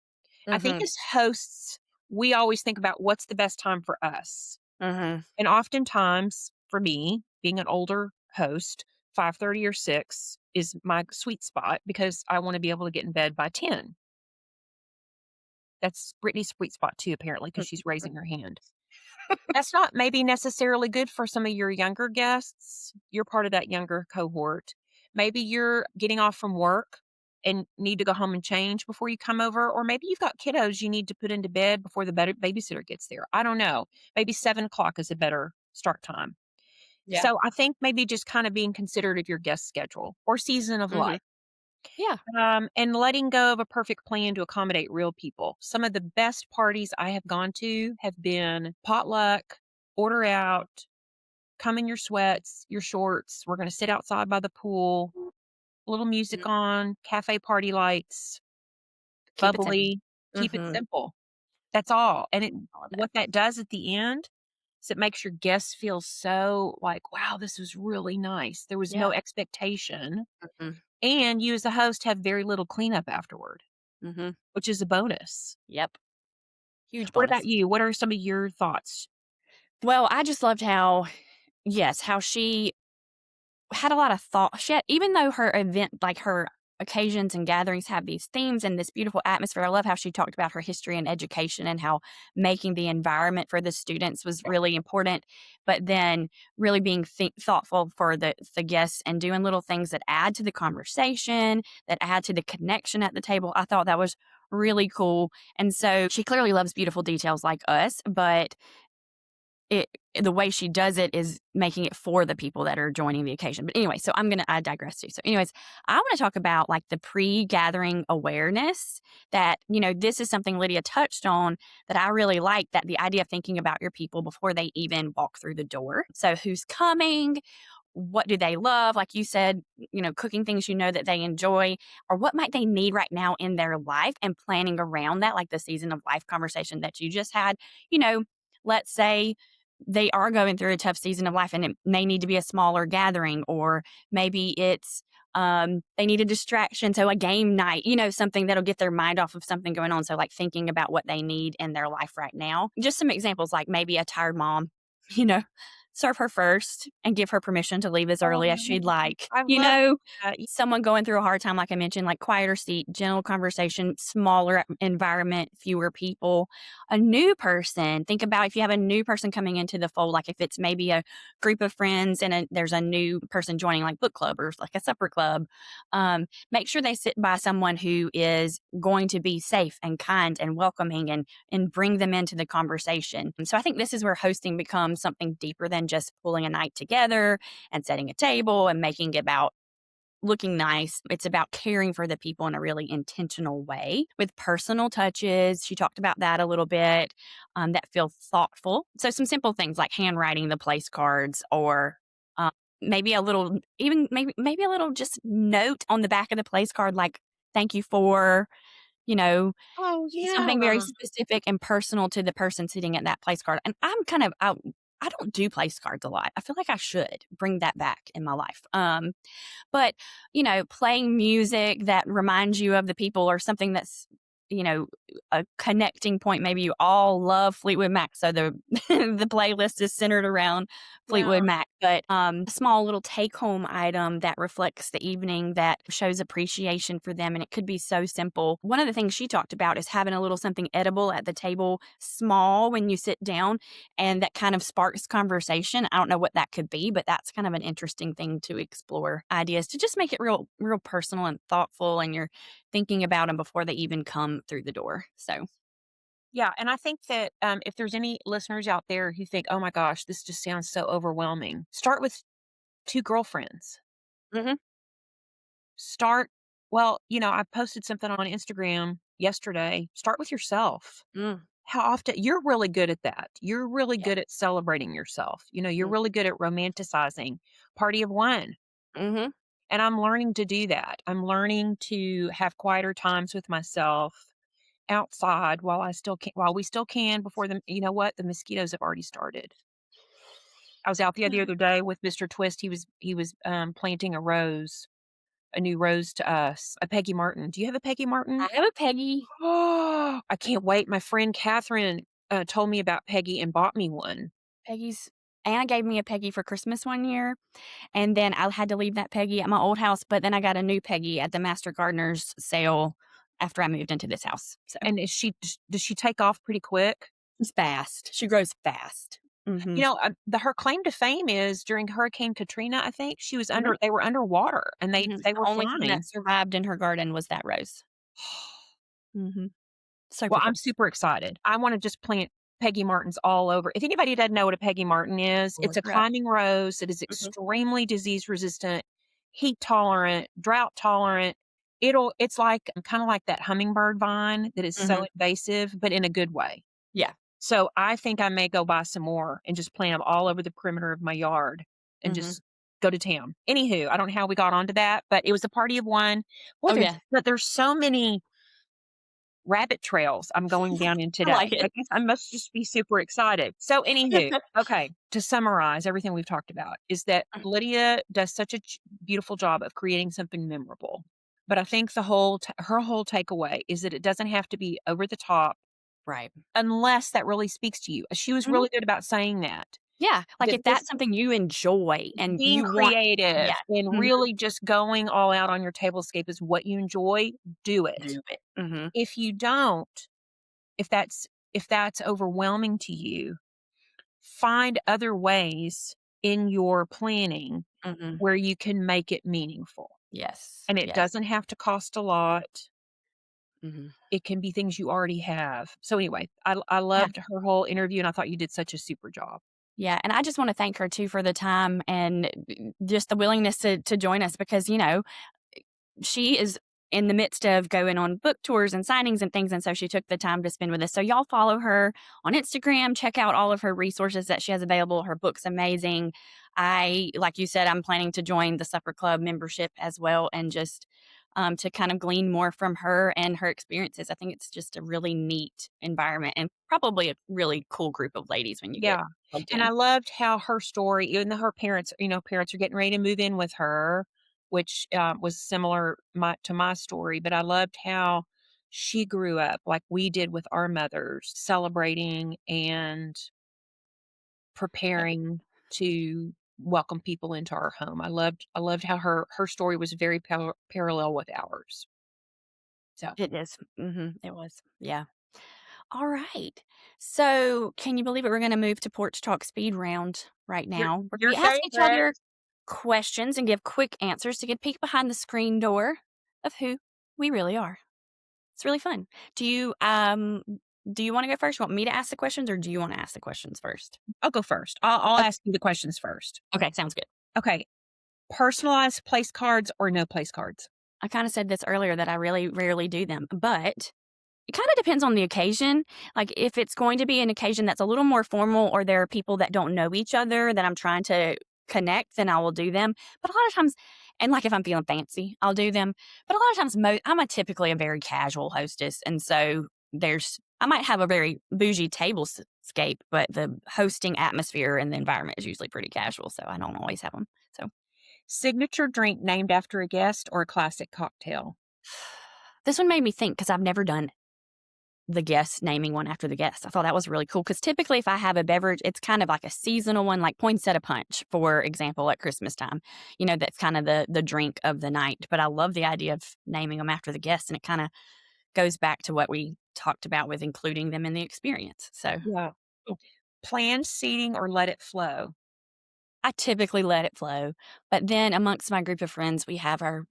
I think Mhm. as hosts, we always think about what's the best time for us. Mhm. And oftentimes, for me, being an older host, 5:30 or 6 is my sweet spot because I want to be able to get in bed by 10. That's Brittany's sweet spot too, apparently, because she's raising her hand. That's not maybe necessarily good for some of your younger guests. You're part of that younger cohort. Maybe you're getting off from work and need to go home and change before you come over, or maybe you've got kiddos you need to put into bed before the babysitter gets there. I don't know. Maybe 7 o'clock is a better start time. Yeah. So I think maybe just kind of being considerate of your guest schedule or season of Mhm. life. Yeah. And letting go of a perfect plan to accommodate real people. Some of the best parties I have gone to have been potluck, order out, come in your sweats, your shorts. We're going to sit outside by the pool, little music Mhm. on, cafe party lights, Keep it simple. bubbly, keep it Mhm. simple. That's all. And All of that. what that does at the end is it makes your guests feel so like, wow, this was really nice. There was no Yeah. expectation. Mhm. And you as a host have very little cleanup afterward, Mhm. which is a bonus. Yep. Huge What bonus. about you? What are some of your thoughts? Well, I just loved how she had a lot of thought. Even though her event, like her occasions and gatherings have these themes and this beautiful atmosphere, I love how she talked about her history and education and how making the environment for the students was really important, but then really being thoughtful for the guests and doing little things that add to the conversation, that add to the connection at the table. I thought that was really cool. And so she clearly loves beautiful details like us, but it the way she does it is making it for the people that are joining the occasion. But anyway, so I digress too. So anyways, I want to talk about like the pre-gathering awareness that, this is something Lydia touched on that I really like, that the idea of thinking about your people before they even walk through the door. So who's coming? What do they love? Like you said, cooking things that they enjoy, or what might they need right now in their life, and planning around that, like the season of life conversation that you just had. Let's say they are going through a tough season of life and it may need to be a smaller gathering, or maybe it's they need a distraction. So a game night, something that'll get their mind off of something going on. So like thinking about what they need in their life right now. Just some examples, like maybe a tired mom, you know, serve her first and give her permission to leave as early as she'd like. I love that. Someone going through a hard time, like I mentioned, like quieter seat, gentle conversation, smaller environment, fewer people. A new person, think about if you have a new person coming into the fold, like if it's maybe a group of friends and there's a new person joining, like book club or like a supper club. Make sure they sit by someone who is going to be safe and kind and welcoming, and bring them into the conversation. And so I think this is where hosting becomes something deeper than just pulling a night together and setting a table and making it about looking nice. It's about caring for the people in a really intentional way with personal touches. She talked about that a little bit, that feel thoughtful. So some simple things like handwriting the place cards, or maybe a little, even maybe a little just note on the back of the place card, like thank you for, you know, Oh, yeah. something very specific and personal to the person sitting at that place card. And I'm kind of out. I don't do place cards a lot. I feel like I should bring that back in my life. But, playing music that reminds you of the people, or something that's, a connecting point. Maybe you all love Fleetwood Mac, so the the playlist is centered around Fleetwood Mac. But a small little take-home item that reflects the evening, that shows appreciation for them, and it could be so simple. One of the things she talked about is having a little something edible at the table, small when you sit down, and that kind of sparks conversation. I don't know what that could be, but that's kind of an interesting thing to explore. Ideas to just make it real personal and thoughtful, and you're thinking about them before they even come through the door. So Yeah, and I think that if there's any listeners out there who think, "Oh my gosh, this just sounds so overwhelming," start with 2 girlfriends. Mhm. Start I posted something on Instagram yesterday. Start with yourself. Mm. How often you're really good at that. You're really Yeah. good at celebrating yourself. You're Mm. really good at romanticizing. Party of one. Mhm. And I'm learning to do that. I'm learning to have quieter times with myself outside while we still can before the mosquitoes have already started. I was out the other day with Mr. Twist. He was planting a new rose to us, a Peggy Martin. Do you have a Peggy Martin? I have a Peggy. Oh, I can't wait. My friend Catherine told me about Peggy and bought me one. Peggy's Anna gave me a Peggy for Christmas one year, and then I had to leave that Peggy at my old house, but then I got a new Peggy at the Master Gardener's sale after I moved into this house. So And does she take off pretty quick? she's fast. She grows fast. Mhm. Her claim to fame is during Hurricane Katrina. I think Mhm. they were underwater and they Mhm. they The were only thing fine. that survived in her garden was that rose. Mhm. So Well, pretty. I'm super excited. I want to just plant Peggy Martins all over. If anybody doesn't know what a Peggy Martin is, it's Look a her up. climbing rose that is Mhm. extremely disease resistant, heat tolerant, drought tolerant. It's like kind of like that hummingbird vine that is so Mhm. invasive, but in a good way. Yeah. So I think I may go buy some more and just plant them all over the perimeter of my yard and Mhm. just go to town. Anywho, I don't know how we got onto that, but it was a party of one. Boy, Oh, yeah. there's so many rabbit trails I'm going down in I today. like I it. guess I must just be super excited. So anywho, okay, to summarize everything we've talked about is that Lydia does such a beautiful job of creating something memorable. But I think her whole takeaway is that it doesn't have to be over the top Right. unless that really speaks to you. She was Mhm. really good about saying that. Yeah, like, That if this that's something you enjoy and being you want. creative Yeah. and Mhm. really just going all out on your tablescape is what you enjoy, do it. Do it. Mhm. If you don't, if that's if that's overwhelming to you, find other ways in your planning Mhm. where you can make it meaningful. Yes. And it Yes. doesn't have to cost a lot. Mhm. It can be things you already have. So anyway, I Yeah. loved her whole interview and I thought you did such a super job. Yeah, and I just wanna thank her too for the time and just the willingness to join us because, she is in the midst of going on book tours and signings and things, and so she took the time to spend with us. So y'all follow her on Instagram, check out all of her resources that she has available. Her book's amazing. Like you said, I'm planning to join the Supper Club membership as well and just to kind of glean more from her and her experiences. I think it's just a really neat environment and probably a really cool group of ladies when you get Yeah. plugged And I in. loved how her story, even though her parents, parents are getting ready to move in with her, which was similar to my story, but I loved how she grew up like we did with our mothers, celebrating and preparing to welcome people into our home. I loved how her story was very parallel with ours. So, It is. It was. Yeah. All right. So, can you believe it? We're going to move to Porch Talk speed round right your now. Where your we ask each favorite. other questions and give quick answers to get a peek behind the screen door of who we really are. It's really fun. Do you want to go first? You want me to ask the questions or do you want to ask the questions first? I'll go first. I'll Okay, ask you the questions first. okay, sounds good. Okay. Personalized place cards or no place cards? I kind of said this earlier that I really rarely do them, but it kind of depends on the occasion. Like if it's going to be an occasion that's a little more formal or there are people that don't know each other that I'm trying to connect, then I will do them. But a lot of times, and like if I'm feeling fancy, I'll do them. But a lot of times, I'm typically a very casual hostess. And so I might have a very bougie tablescape, but the hosting atmosphere and the environment is usually pretty casual. So I don't always have them. So Signature drink named after a guest or a classic cocktail? this one made me think because I've never done the guest naming one after the guest. I thought that was really cool because typically if I have a beverage, it's kind of like a seasonal one, like poinsettia punch, for example, at Christmas time. That's kind of the drink of the night. But I love the idea of naming them after the guest, and it kind of goes back to what we talked about with including them in the experience. So Yeah. cool. Planned seating or let it flow? I typically let it flow. But then amongst my group of friends, we have our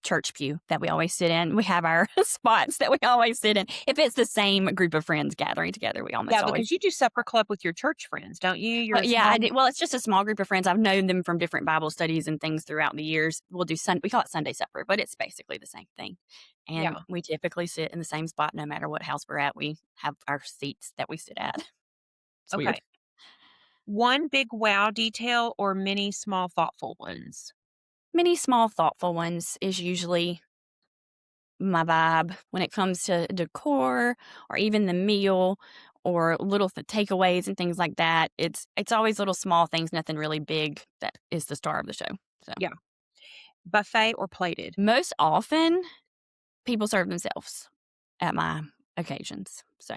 church pew that we always sit in. We have our spots that we always sit in. If it's the same group of friends gathering together, we Yeah, almost always. because you do supper club with your church friends, don't you? You're a Yeah, I small. did. Well, it's just a small group of friends. I've known them from different Bible studies and things throughout the years. We call it Sunday supper, but it's basically the same thing. And Yeah. we typically sit in the same spot no matter what house we're at. We have our seats that we sit at. It's weird. Okay. One big wow detail or many small thoughtful ones? Many small, thoughtful ones is usually my vibe when it comes to decor or even the meal or little takeaways and things like that. It's always little small things, nothing really big that is the star of the show. So Yeah. Buffet or plated? most often people serve themselves at my occasions. So,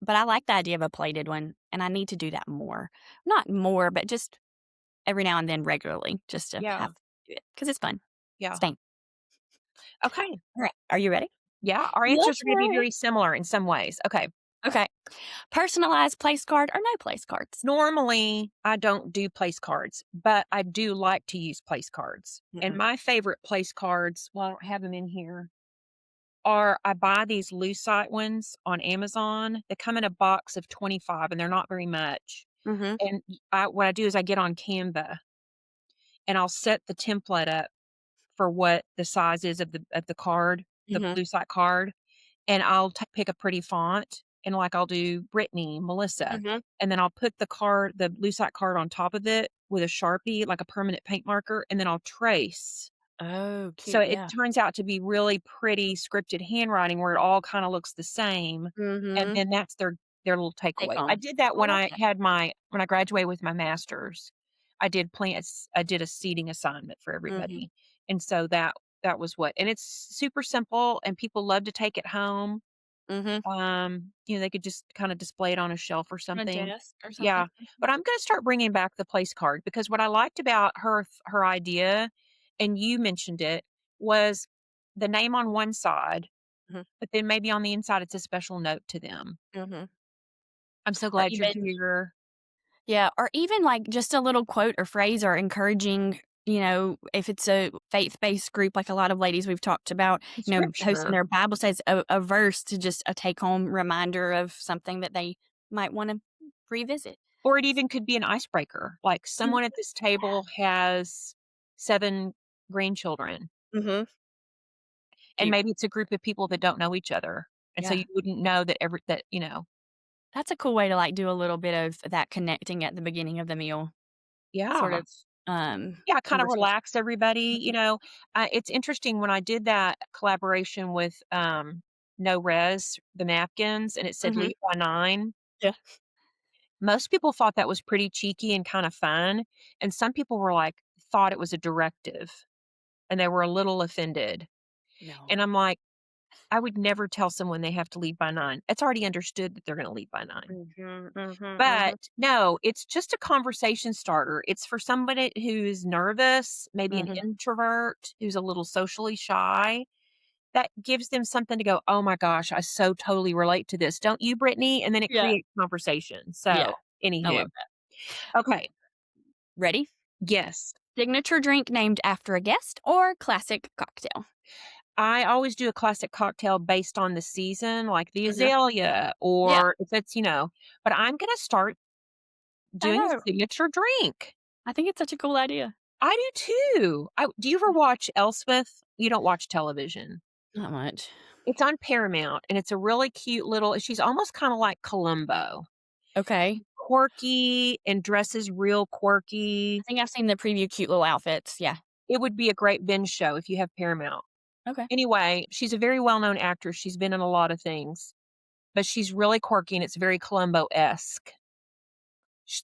but I like the idea of a plated one and I need to do that more. Not more, but just every now and then regularly just to Yeah. have to do it because it's fun. Yeah. Staying. Okay. All right. Are you ready? Yeah. Our answers Let's are going to be try. very similar in some ways. Okay. Okay. Personalized place card or no place cards? Normally, I don't do place cards, but I do like to use place cards. And Mhm. my favorite place cards, well, I don't have them in here, are I buy these lucite ones on Amazon. They come in a box of 25 and they're not very much. Mhm. And what I do is I get on Canva and I'll set the template up for what the size is of the card, the Mhm. lucite card, and I'll pick a pretty font and like I'll do Brittany, Melissa, Mhm. and then I'll put the lucite card on top of it with a Sharpie, like a permanent paint marker, and then I'll trace. Oh, So cute. it Yeah. turns out to be really pretty scripted handwriting where it all kind of looks the same. And Mhm. then that's their little Take takeaway. I home. did that I when love that. when I graduated with my master's. I did a seating assignment for Mhm. everybody. And so that was what, and it's super simple and people love to take it home. They could just kind of display it on a shelf or On a something. desk or Yeah, something. but I'm going to start bringing back the place card because what I liked about her idea, and you mentioned it, was the name on one side, Mhm, but then maybe on the inside it's a special note to them. mhm. I'm so Or glad you're even here. yeah, or even, like, just a little quote or phrase or encouraging, if it's a faith-based group, like a lot of ladies we've talked about, posting Scripture. their Bible says a verse to just a take-home reminder of something that they might wanna revisit. Or it even could be an icebreaker. Like someone at this table has 7 grandchildren, Mhm. and Cute. maybe it's a group of people that don't know each other. And so Yeah. you wouldn't know that. That's a cool way to, like, do a little bit of that connecting at the beginning of the meal, sort Yeah. of, Yeah, kind of conversation. relax everybody. Mhm. It's interesting when I did that collaboration with No Res, the napkins, and it said Mhm. leave by 9. Yeah. Most people thought that was pretty cheeky and kind of fun. And some people were like, thought it was a directive and they were a little offended. And No. I'm like, I would never tell someone they have to leave by 9. It's already understood that they're going to leave by 9. Mhm, mhm, But mhm. no, it's just a conversation starter. It's for somebody who's nervous, maybe an Mhm. introvert, who's a little socially shy. That gives them something to go, "Oh my gosh, I so totally relate to this. Don't you, Brittany?" And then it Yeah. creates conversation. Yeah. So, I anywho, love that. Ooh, okay, ready? yes. Signature drink named after a guest or classic cocktail? I always do a classic cocktail based on the season, like the Mhm. azalea, Yeah, or if it's, but I'm gonna start I doing a know. signature drink. I think it's such a cool idea. I do too. Do you ever watch Elspeth? You don't watch television. Not much. It's on Paramount, and it's a really cute little she's almost kinda like Columbo. Okay. Quirky and dresses real I quirky. think I've seen the preview cute little outfits. Yeah. It would be a great binge show if you have Paramount. Okay. Anyway, she's a very well-known actress. She's been in a lot of things, but she's really quirky, and it's very Columbo-esque.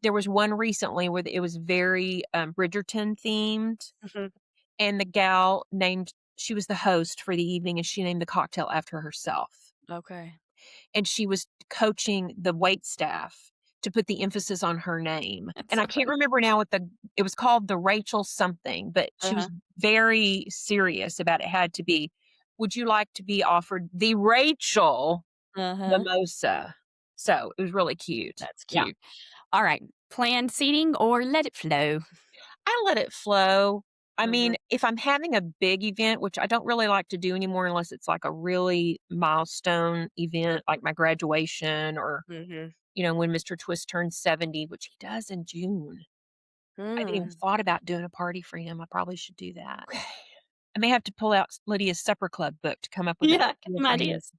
There was one recently where it was very, Bridgerton themed, Mhm. and the gal she was the host for the evening, and she named the cocktail after herself. Okay. And she was coaching the wait staff to put the emphasis on her name. That's And I so can't funny. remember now it was called the Rachel something, but she was Uh-huh. very serious about it had to be, would you like to be offered the Rachel Uh-huh. mimosa? So it was really cute. That's Yeah. cute. All right. Planned seating or let it flow? I let it flow. I mean, Mhm. if I'm having a big event, which I don't really like to do anymore unless it's like a really milestone event, like my graduation or, Mhm. when Mr. Twist turns 70, which he does in June. I haven't even Mm. thought about doing a party for him. I probably should do that. Okay. I may have to pull out Lydia's Supper Club book to come up with a Yeah, get idea some for him. ideas.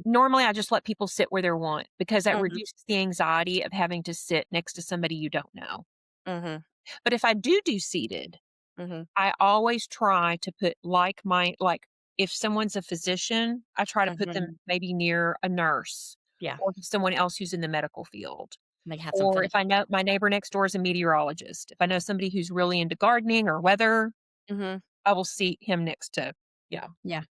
Normally I just let people sit where they want because that Mhm. reduces the anxiety of having to sit next to somebody you don't know. Mhm. But if I do seated, Mhm. I always try to put like if someone's a physician, I try to put them Mhm. maybe near a nurse Yeah. or someone else who's in the medical field. They have Or something to if I talk know my neighbor next door is a meteorologist, if I know somebody who's really into gardening or weather, about. Mhm. I will seat him next to yeah. Yeah.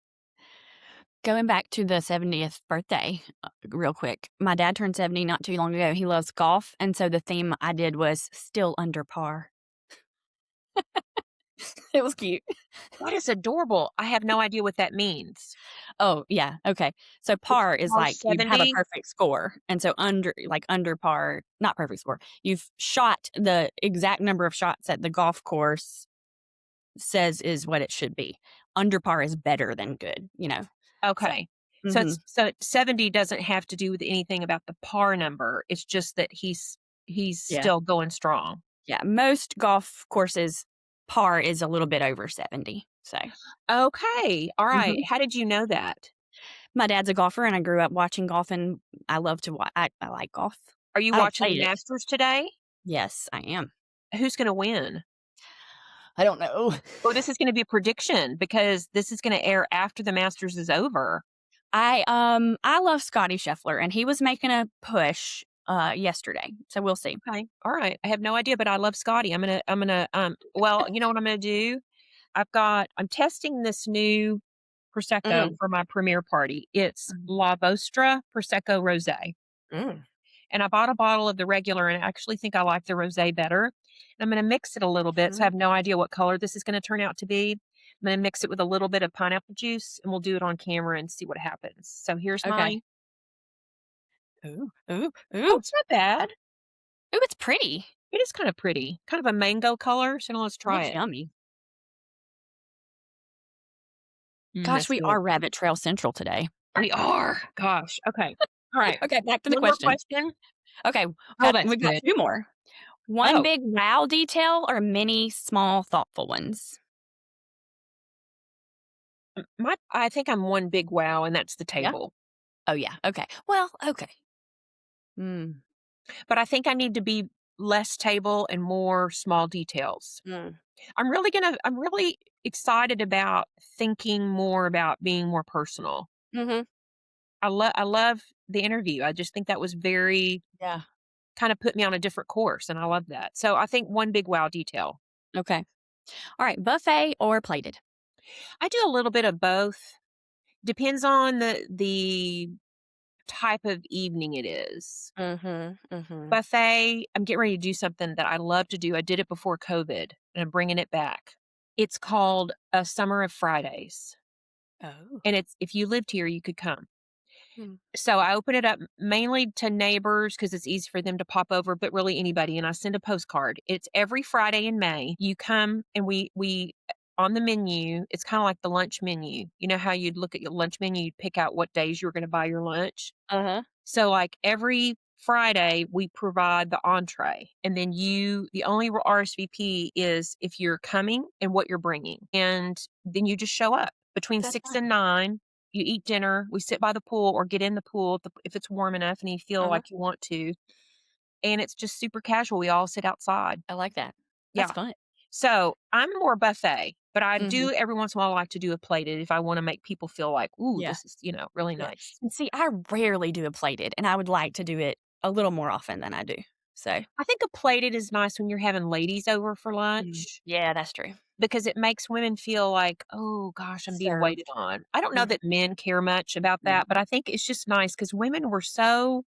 Going back to the 70th birthday, real quick. My dad turned 70 not too long ago. He loves golf, and so the theme I did was still under par. It was cute. That is adorable. I have no idea what that means. Oh, yeah, okay. So It's par is par like you have a 70? perfect score, and so under par not perfect score, you've shot the exact number of shots that the golf course says is what it should be. Under par is better than good. So Okay. So mhm, 70 doesn't have to do with anything about the par number. It's just that he's yeah. still going strong. Yeah, most golf courses, par is a little bit over 70, so Okay. All right. mhm. How did you know that? My dad's a golfer, and I grew up watching golf, and I love to I like golf. Are you I have watching the played it. Masters today? Yes, I am. Who's going to win? I don't know. Well, this is going to be a prediction because this is going to air after the Masters is over. I love Scotty Scheffler, and he was making a push, yesterday, so we'll see. Okay. All right. I have no idea, but I love Scotty. Well, you know what I'm going to do? I'm testing this new Prosecco for my premiere party. It's La Vostra Prosecco Rosé. And I bought a bottle of the regular, and I actually think I like the rosé better. And I'm going to mix it a little bit. So I have no idea what color this is going to turn out to be. I'm going to mix it with a little bit of pineapple juice, and we'll do it on camera and see what happens. So here's mine. Ooh. Oh, it's not bad. Ooh, it's pretty. It is kind of pretty. Kind of a mango color. So now let's try it. Yummy. Gosh, we are Rabbit Trail Central today. We are. Gosh. Okay. All right. Okay, back to the One more question. Okay. that's we've got good. 2 more. One big wow detail or many small thoughtful ones? I think I'm one big wow, and that's the table. Oh, yeah. Okay. Well, okay. But I think I need to be less table and more small details. I'm really excited about thinking more about being more personal. I love the interview. I just think that was very kind of put me on a different course, and I love that. So I think one big wow detail. Okay. All right. Buffet or plated? I do a little bit of both. Depends on the type of evening it is. Buffet, I'm getting ready to do something that I love to do. I did it before COVID, and I'm bringing it back. It's called a Summer of Fridays. Oh. And if you lived here, you could come. So I open it up mainly to neighbors because it's easy for them to pop over, but really anybody. And I send a postcard. It's every Friday in May. You come, and we on the menu, it's kind of like the lunch menu. You know how you'd look at your lunch menu, you'd pick out what days you were going to buy your lunch. So like every Friday, we provide the entree, and then the only RSVP is if you're coming and what you're bringing. And then you just show up between 6 and 9. You eat dinner. We sit by the pool or get in the pool if it's warm enough and you feel like you want to. And it's just super casual. We all sit outside. I like that. That's fun. So I'm more buffet, but I do every once in a while like to do a plated if I want to make people feel like, ooh, this is, really nice. And see, I rarely do a plated, and I would like to do it a little more often than I do. So I think a plated is nice when you're having ladies over for lunch. Yeah, that's true. Because it makes women feel like, oh gosh, I'm being waited on. I don't know that men care much about that, but I think it's just nice because women were so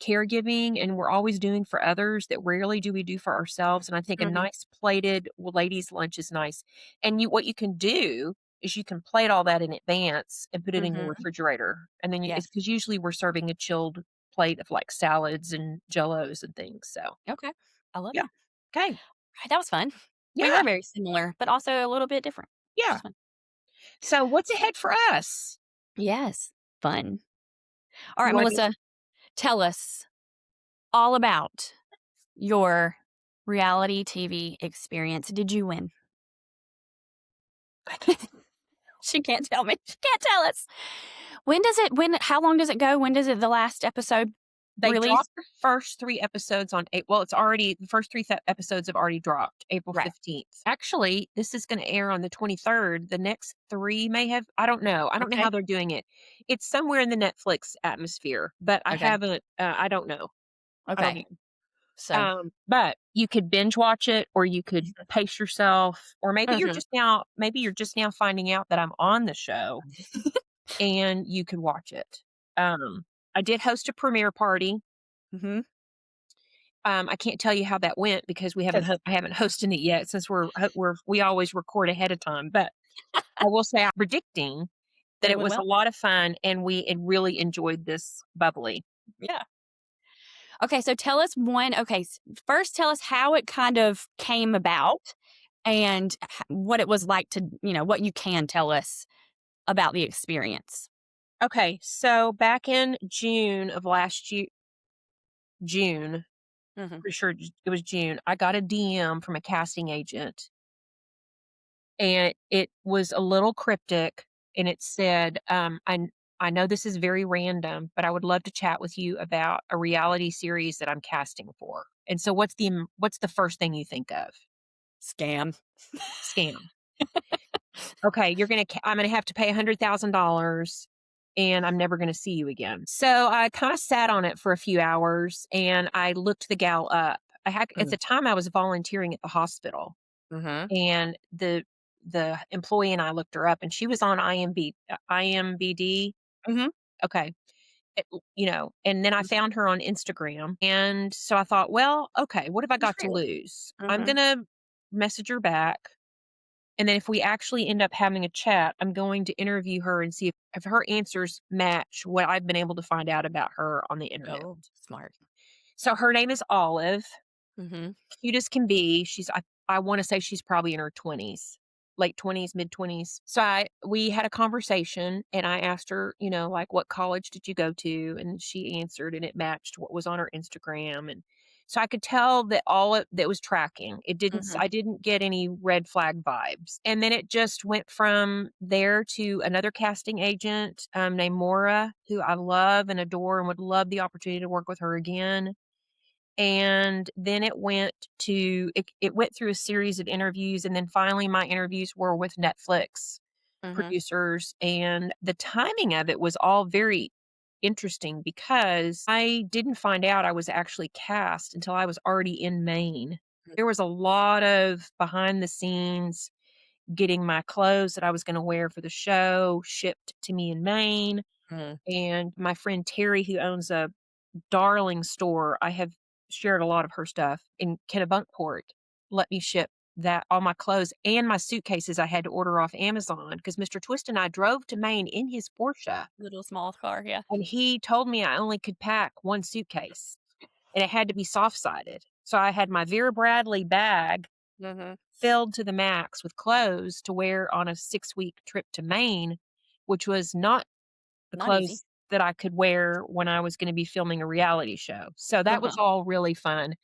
caregiving and we're always doing for others that rarely do we do for ourselves. And I think a nice plated ladies' lunch is nice. And what you can do is you can plate all that in advance and put it in your refrigerator. And then because usually we're serving a chilled plate of like salads and jellos and things. So okay, I love it. Okay, right, that was fun. Yeah. We were very similar, but also a little bit different. Yeah. So what's ahead for us? Yes, fun. All right, Melissa, tell us all about your reality TV experience. Did you win? She can't tell me. She can't tell us. How long does it go? When does the last episode They release? dropped the first 3 episodes on the first 3 episodes have already dropped April 15th. Actually, this is going to air on the 23rd. The next 3 may have, I don't know. I don't know how they're doing it. It's somewhere in the Netflix atmosphere, but I haven't, I don't know. Okay. So, but you could binge watch it, or you could pace yourself, or maybe you're just now finding out that I'm on the show and you could watch it. I did host a premiere party. I can't tell you how that went because I haven't hosted it yet since we always record ahead of time. But I will say I'm predicting that it was a lot of fun and we had really enjoyed this bubbly. Yeah. Okay, so tell us first tell us how it kind of came about and what it was like to, what you can tell us about the experience. Okay, so back in June of last year, pretty sure it was June, I got a DM from a casting agent. And it was a little cryptic, and it said, I know this is very random, but I would love to chat with you about a reality series that I'm casting for. And so what's the first thing you think of? Scam. Okay, I'm going to have to pay $100,000 and I'm never going to see you again. So I kind of sat on it for a few hours and I looked the gal up. At the time I was volunteering at the hospital, and the the employee and I looked her up, and she was on IMBD. Mhm. Okay. And then I found her on Instagram. And so I thought, well, okay, what have I got to lose? I'm Mhm. going to message her back. And then if we actually end up having a chat, I'm going to interview her and see if her answers match what I've been able to find out about her on the internet. Oh, smart. So her name is Olive. Mhm. Cute as can be. I want to say she's probably in her 20s, late 20s, mid 20s. So we had a conversation and I asked her, like, what college did you go to? And she answered and it matched what was on her Instagram. And so I could tell that that was tracking. Mhm. I didn't get any red flag vibes. And then it just went from there to another casting agent named Maura, who I love and adore and would love the opportunity to work with her again. And then it went through a series of interviews, and then finally my interviews were with Netflix Mhm. producers, and the timing of it was all very interesting because I didn't find out I was actually cast until I was already in Maine. There was a lot of behind the scenes getting my clothes that I was going to wear for the show shipped to me in Maine, Mhm. and my friend Terry, who owns a darling store. I have shared a lot of her stuff in Kennebunkport. Let me ship that all my clothes and my suitcases I had to order off Amazon because Mr. Twist and I drove to Maine in his Porsche, Little small car, yeah. and he told me I only could pack one suitcase and it had to be soft sided. So I had my Vera Bradley bag Mhm. filled to the max with clothes to wear on a 6-week trip to Maine, which was not the Not easy. clothes that I could wear when I was gonna be filming a reality show. So that was all really fun.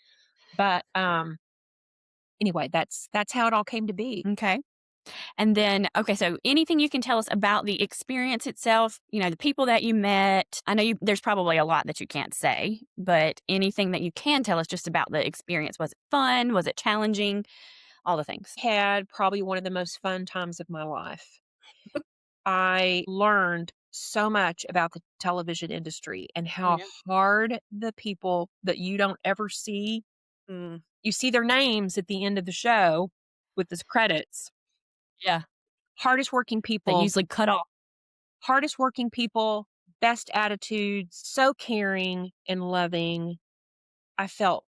But, anyway, that's how it all came to be. Okay. And then, okay, so anything you can tell us about the experience itself, the people that you met. I know there's probably a lot that you can't say, but anything that you can tell us just about the experience. Was it fun? Was it challenging? All the things. Had probably one of the most fun times of my life. I learned so much about the television industry and Oh, how yeah. hard the people that you don't ever see, Mm, you see their names at the end of the show with the credits. yeah. Hardest working They people usually cut off. hardest working people, best attitudes, so caring and loving. I felt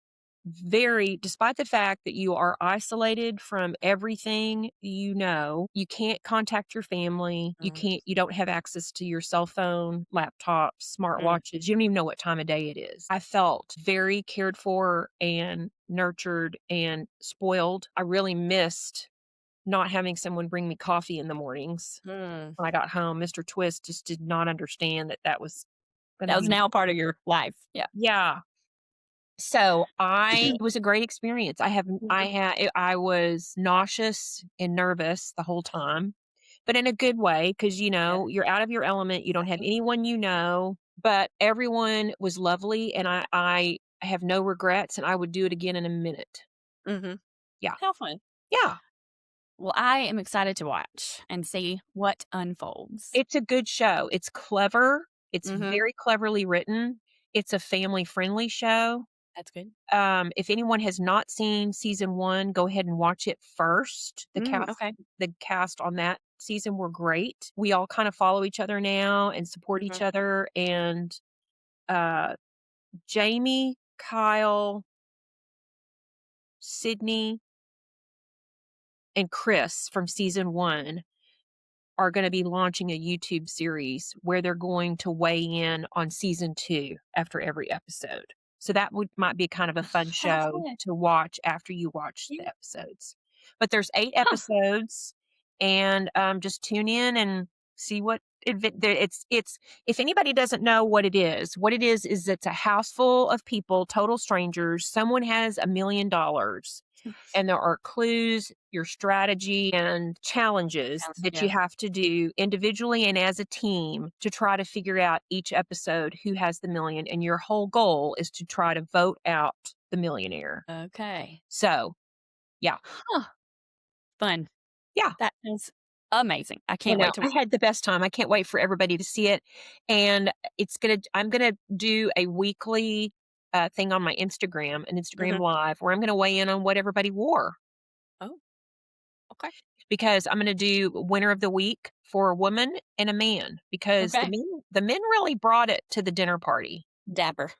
despite the fact that you are isolated from everything, you can't contact your family, Mm, you don't have access to your cell phone, laptops, mm, smartwatches, you don't even know what time of day it is. I felt very cared for and nurtured and spoiled. I really missed not having someone bring me coffee in the mornings mm. when I got home. Mr. Twist just did not understand that was gonna That was be. now part of your life. Yeah. Yeah. So it was a great experience. Mhm. I was nauseous and nervous the whole time, but in a good way because Yeah. you're out of your element. You don't have anyone but everyone was lovely, and I have no regrets, and I would do it again in a minute. Mhm. Yeah. How fun. Yeah. Well, I am excited to watch and see what unfolds. It's a good show. It's clever. It's Mhm. very cleverly written. It's a family friendly show. That's good. If anyone has not seen season 1, go ahead and watch it first. Okay. The cast on that season were great. We all kind of follow each other now and support each Mhm. other. And uh, Jamie, Kyle, Sydney, and Chris from season 1 are going to be launching a YouTube series where they're going to weigh in on season 2 after every episode. So that might be kind of a fun How show fun. to watch after you watch Yeah. the episodes. But there's 8 Huh. episodes, and just tune in and see what it's. If anybody doesn't know what it is it's a house full of people, total strangers. Someone has $1 million, and there are clues, your strategy, and challenges that you Yeah. have to do individually and as a team to try to figure out each episode who has the million. And your whole goal is to try to vote out the millionaire. Okay. So, yeah. Huh. Fun. Yeah. That is amazing. I I can't know. wait to I had the best time. I can't wait for everybody to see it. And I'm gonna do a weekly thing on my Instagram, an Instagram Mhm. live, where I'm gonna weigh in on what everybody wore. Oh, okay. because I'm going to do winner of the week for a woman and a man, because Okay. the men really brought it to the dinner party. Dapper.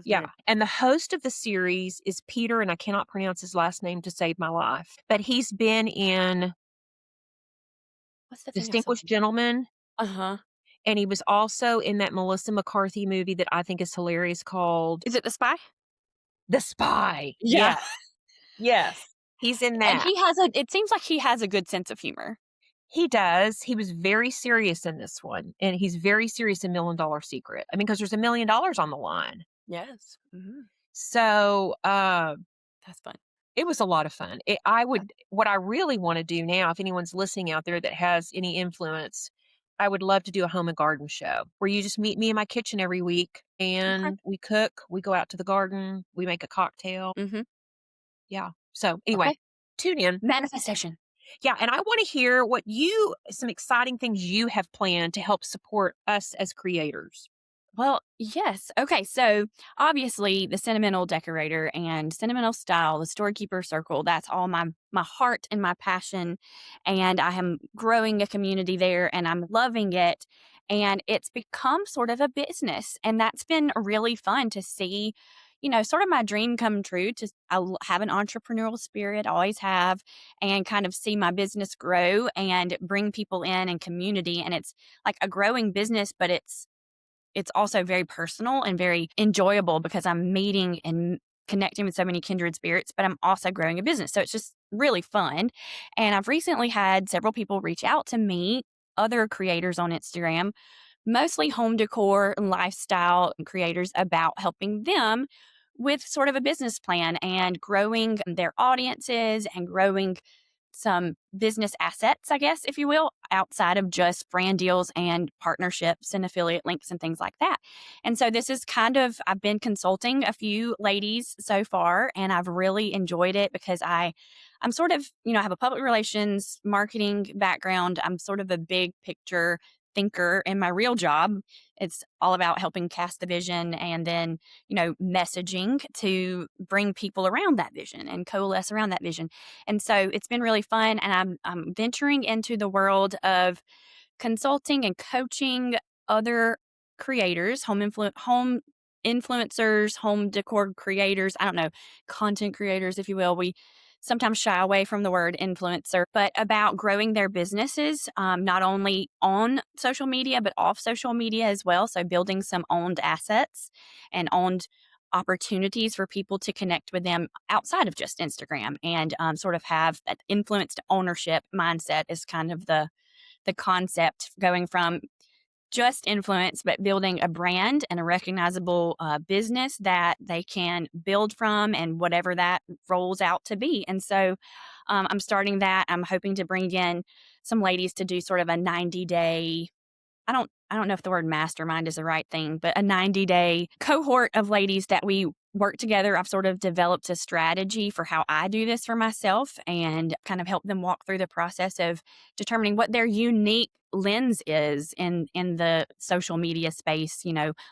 Yeah. And the host of the series is Peter, and I cannot pronounce his last name to save my life, but he's been in What's the thing I saw? Distinguished Gentleman. Uh-huh. And he was also in that Melissa McCarthy movie that I think is hilarious called Is it The Spy? The Spy. Yeah. Yes. He's in And that. it seems like he has a good sense of humor. He does. He was very serious in this one. And he's very serious in $1 Million Secret. I mean, because there's $1 million on the line. Yes. Mm-hmm. So That's fun. it was a lot of fun. What I really want to do now, if anyone's listening out there that has any influence, I would love to do a home and garden show where you just meet me in my kitchen every week and we cook, we go out to the garden, we make a cocktail. Mm-hmm. Yeah. So anyway, Okay. tune in. Manifestation. Yeah. And I want to hear some exciting things you have planned to help support us as creators. Well, yes. Okay. So obviously the Sentimental Decorator and Sentimental Style, the Storekeeper Circle, that's all my heart and my passion. And I am growing a community there and I'm loving it. And it's become sort of a business. And that's been really fun to see, sort of my dream come true. I have an entrepreneurial spirit, always have, and kind of see my business grow and bring people in and community. And it's like a growing business, but it's also very personal and very enjoyable because I'm meeting and connecting with so many kindred spirits, but I'm also growing a business. So it's just really fun. And I've recently had several people reach out to me, other creators on Instagram, mostly home decor and lifestyle creators, about helping them with sort of a business plan and growing their audiences and growing some business assets, I guess, if you will, outside of just brand deals and partnerships and affiliate links and things like that. And so this is I've been consulting a few ladies so far, and I've really enjoyed it because I'm sort of, I have a public relations marketing background. I'm sort of a big picture thinker in my real job. It's all about helping cast the vision and then, messaging to bring people around that vision and coalesce around that vision. And so it's been really fun. And I'm venturing into the world of consulting and coaching other creators, home influencers, home decor creators, I don't know, content creators, if you will. We sometimes shy away from the word influencer, but about growing their businesses, not only on social media, but off social media as well. So building some owned assets and owned opportunities for people to connect with them outside of just Instagram and sort of have that influenced ownership mindset is kind of the concept, going from just influence, but building a brand and a recognizable business that they can build from and whatever that rolls out to be. And so I'm starting that. I'm hoping to bring in some ladies to do sort of a 90-day, I don't know if the word mastermind is the right thing, but a 90-day cohort of ladies that we work together. I've sort of developed a strategy for how I do this for myself and kind of help them walk through the process of determining what their unique lens is in the social media space.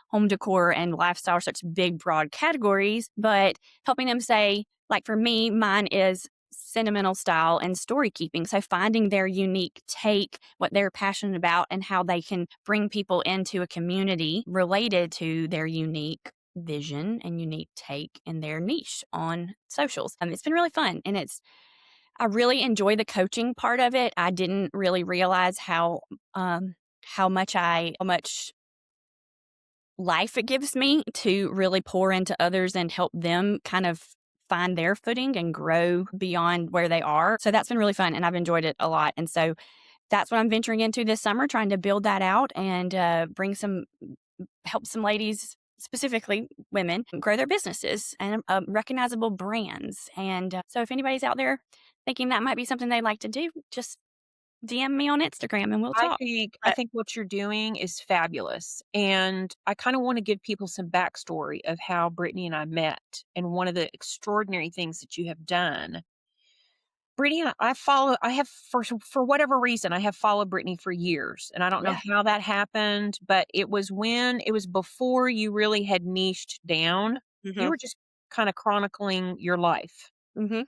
Home decor and lifestyle are such big, broad categories, but helping them say, like for me, mine is sentimental style and story keeping. So finding their unique take, what they're passionate about, and how they can bring people into a community related to their unique vision and unique take in their niche on socials. It's been really fun, and I really enjoy the coaching part of it. I didn't really realize how much life it gives me to really pour into others and help them kind of find their footing and grow beyond where they are. So that's been really fun, and I've enjoyed it a lot. And so that's what I'm venturing into this summer, trying to build that out and help some ladies, specifically women, grow their businesses and recognizable brands. And so if anybody's out there thinking that might be something they'd like to do, just DM me on Instagram and we'll talk. I think what you're doing is fabulous. And I kind of want to give people some backstory of how Brittany and I met and one of the extraordinary things that you have done. Brittany, for whatever reason, I have followed Brittany for years, and I don't know how that happened, but it was before you really had niched down. Mm-hmm. You were just kind of chronicling your life. Mm-hmm.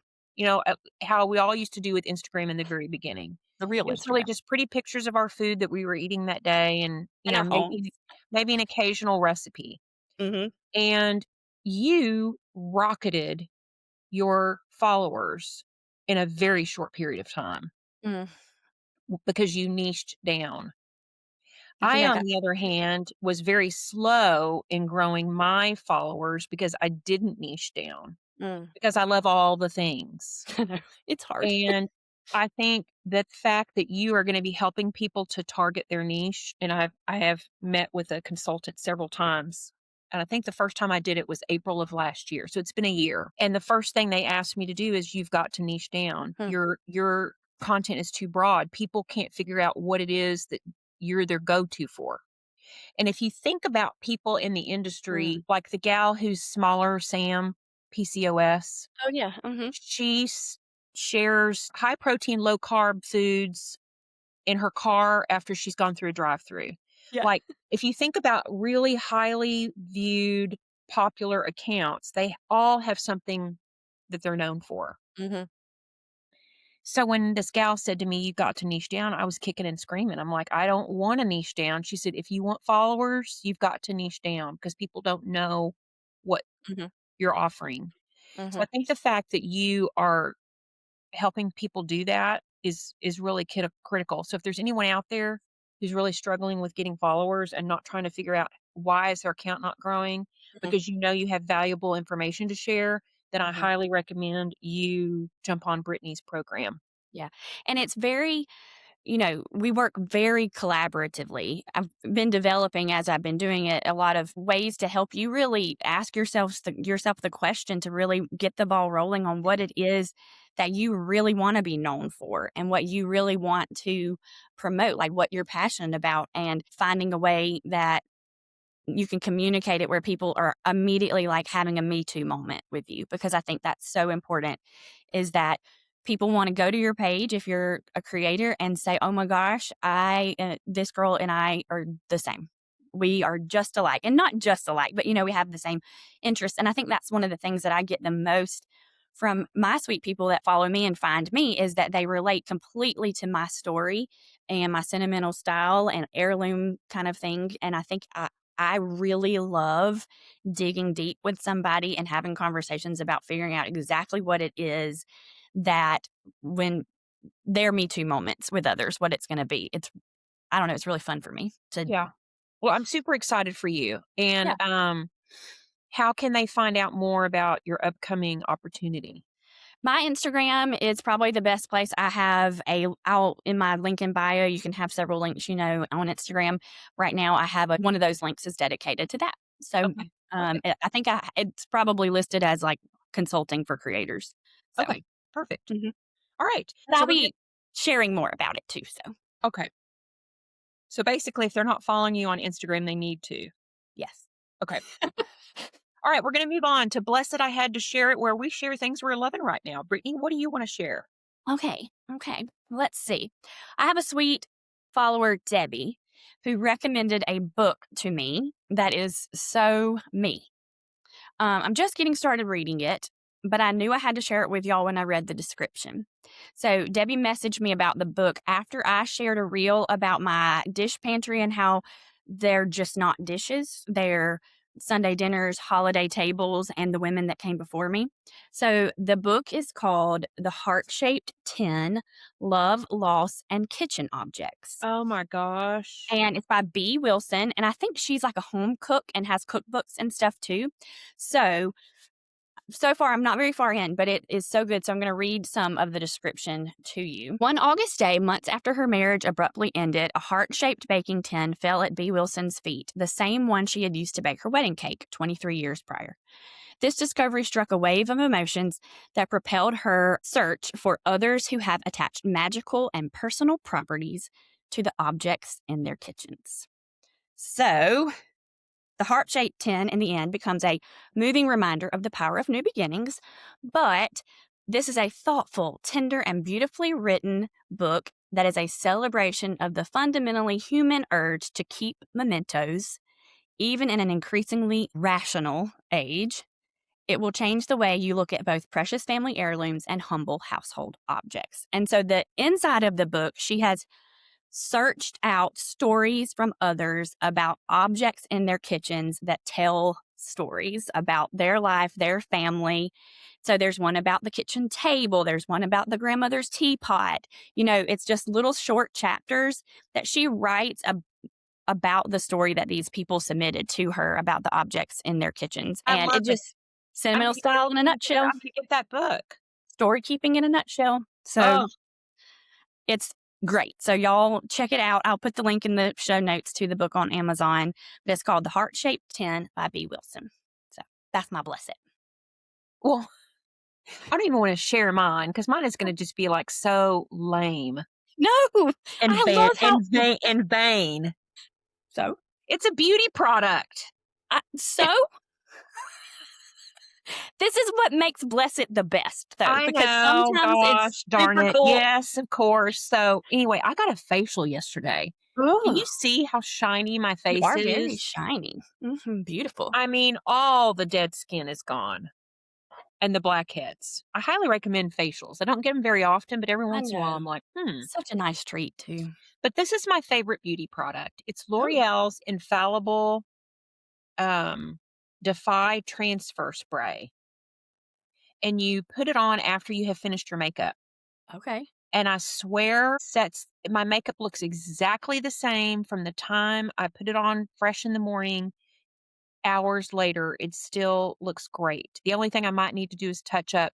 how we all used to do with Instagram in the very beginning. The real It was really Instagram just pretty pictures of our food that we were eating that day, and in our homes. maybe an occasional recipe. Mm-hmm. And you rocketed your followers in a very short period of time Mm. because you niched down. I think I, I on got. the other hand, was very slow in growing my followers because I didn't niche down Mm. because I love all the things. It's hard. And I think that the fact that you are going to be helping people to target their niche, and I have met with a consultant several times. And I think the first time I did it was April of last year. So it's been a year. And the first thing they asked me to do is you've got to niche down. Hmm. Your content is too broad. People can't figure out what it is that you're their go-to for. And if you think about people in the industry, like the gal who's smaller, Sam, PCOS, Oh yeah. Mm-hmm. she shares high protein, low carb foods in her car after she's gone through a drive-through. Yeah. Like, if you think about really highly viewed, popular accounts, they all have something that they're known for. Mm-hmm. So when this gal said to me, "You got to niche down," I was kicking and screaming. I'm like, "I don't want to niche down." She said, "If you want followers, you've got to niche down because people don't know what Mm-hmm. you're offering." So Mm-hmm. I think the fact that you are helping people do that is really critical. So if there's anyone out there who's really struggling with getting followers and not trying to figure out why is their account not growing because you have valuable information to share, then I Mm-hmm. highly recommend you jump on Brittany's program. Yeah. And it's very, we work very collaboratively. I've been developing as I've been doing it a lot of ways to help you really ask yourself the question to really get the ball rolling on what it is that you really want to be known for and what you really want to promote, like what you're passionate about, and finding a way that you can communicate it where people are immediately like having a Me Too moment with you, because I think that's so important, is that people want to go to your page if you're a creator and say, "Oh my gosh, this girl and I are the same. We are just alike," and not just alike, but we have the same interests. And I think that's one of the things that I get the most from my sweet people that follow me and find me, is that they relate completely to my story and my sentimental style and heirloom kind of thing. And I think I really love digging deep with somebody and having conversations about figuring out exactly what it is that, when their Me Too moments with others, what it's going to be. I don't know, it's really fun for me to. Yeah. Well, I'm super excited for you. And Yeah. how can they find out more about your upcoming opportunity? My Instagram is probably the best place. I have I'll in my link in bio, you can have several links, on Instagram. Right now, I have one of those links is dedicated to that. So, Okay. Perfect. I think it's probably listed as like consulting for creators. So, Okay. Perfect. mhm. All right. But So I'll we're gonna be sharing more about it too. So, okay. So basically, if they're not following you on Instagram, they need to. yes. Okay. All right. We're going to move on to Blessed I Had to Share It, where we share things we're loving right now. Brittany, what do you want to share? Okay. Let's see. I have a sweet follower, Debbie, who recommended a book to me that is so me. I'm just getting started reading it, but I knew I had to share it with y'all when I read the description. So Debbie messaged me about the book after I shared a reel about my dish pantry and how they're just not dishes. They're Sunday dinners, holiday tables, and the women that came before me. So the book is called The Heart-Shaped 10 Love, Loss, and Kitchen Objects. Oh my gosh. And it's by B. Wilson. And I think she's like a home cook and has cookbooks and stuff too. So far, I'm not very far in, but it is so good. So I'm going to read some of the description to you. One August day, months after her marriage abruptly ended, a heart-shaped baking tin fell at B. Wilson's feet, the same one she had used to bake her wedding cake 23 years prior. This discovery struck a wave of emotions that propelled her search for others who have attached magical and personal properties to the objects in their kitchens. So, the heart-shaped tin in the end becomes a moving reminder of the power of new beginnings, but this is a thoughtful, tender, and beautifully written book that is a celebration of the fundamentally human urge to keep mementos, even in an increasingly rational age. It will change the way you look at both precious family heirlooms and humble household objects. And so the inside of the book, she has searched out stories from others about objects in their kitchens that tell stories about their life, their family. So there's one about the kitchen table, there's one about the grandmother's teapot. It's just little short chapters that she writes about the story that these people submitted to her about the objects in their kitchens. I And love it it. just sentimental style in a nutshell, I'm gonna get that book. story keeping in a nutshell. So Oh, it's great. So y'all check it out. I'll put the link in the show notes to the book on Amazon. But it's called The Heart-Shaped 10 by B. Wilson. So that's my bless it. well, I don't even want to share mine because mine is going to just be like so lame No, and I vain love how. and vain. So, It's a beauty product. so this is what makes Bless It the best, though, I because know. sometimes Gosh, it's darn super it. cool. Yes, of course. So anyway, I got a facial yesterday. Can you Ugh, see how shiny my you face are very is? shiny. Beautiful. I mean, all the dead skin is gone and the blackheads. I highly recommend facials. I don't get them very often, but every I once in a while know. I'm like, Such a nice treat, too. But this is my favorite beauty product. It's Oh, L'Oreal's Infallible Defy Transfer Spray. And you put it on after you have finished your makeup. okay. And I swear my makeup looks exactly the same from the time I put it on fresh in the morning. Hours later, it still looks great. The only thing I might need to do is touch up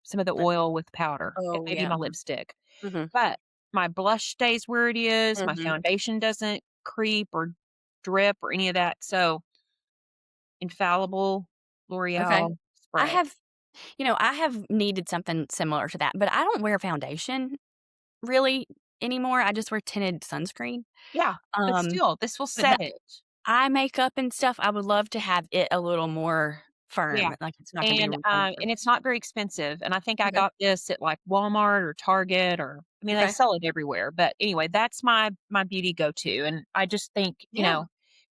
some of the Lip. oil with powder, Oh, maybe yeah. my lipstick. Mhm. But my blush stays where it is. My Mhm. foundation doesn't creep or drip or any of that. So, Infallible Okay. L'Oreal I spray. have, I have needed something similar to that, but I don't wear foundation really anymore. I just wear tinted sunscreen. Yeah, but Um, still, this will but set it. eye makeup and stuff, I would love to have it a little more Yeah. firm. Like it's not gonna be And it's not very expensive. And I think I Okay. got this at like Walmart or Target I mean, they Okay. sell it everywhere. But anyway, that's my beauty go-to. And I just think, Yeah.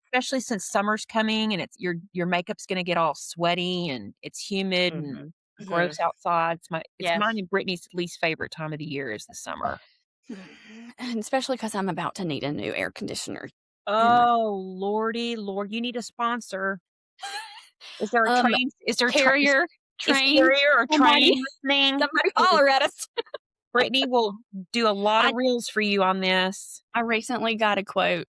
especially since summer's coming and it's your makeup's gonna get all sweaty and it's humid and Mhm. Mhm. gross outside. It's Yeah. mine and Brittany's least favorite time of the year is the summer. And especially because I'm about to need a new air conditioner in my Oh, lordy lord, you need a sponsor. Is there a um train? Is there a train? carrier, Is train, Carrier or somebody Train listening? somebody holler at us. Brittany will do a lot I of reels for you on this. I recently got a quote.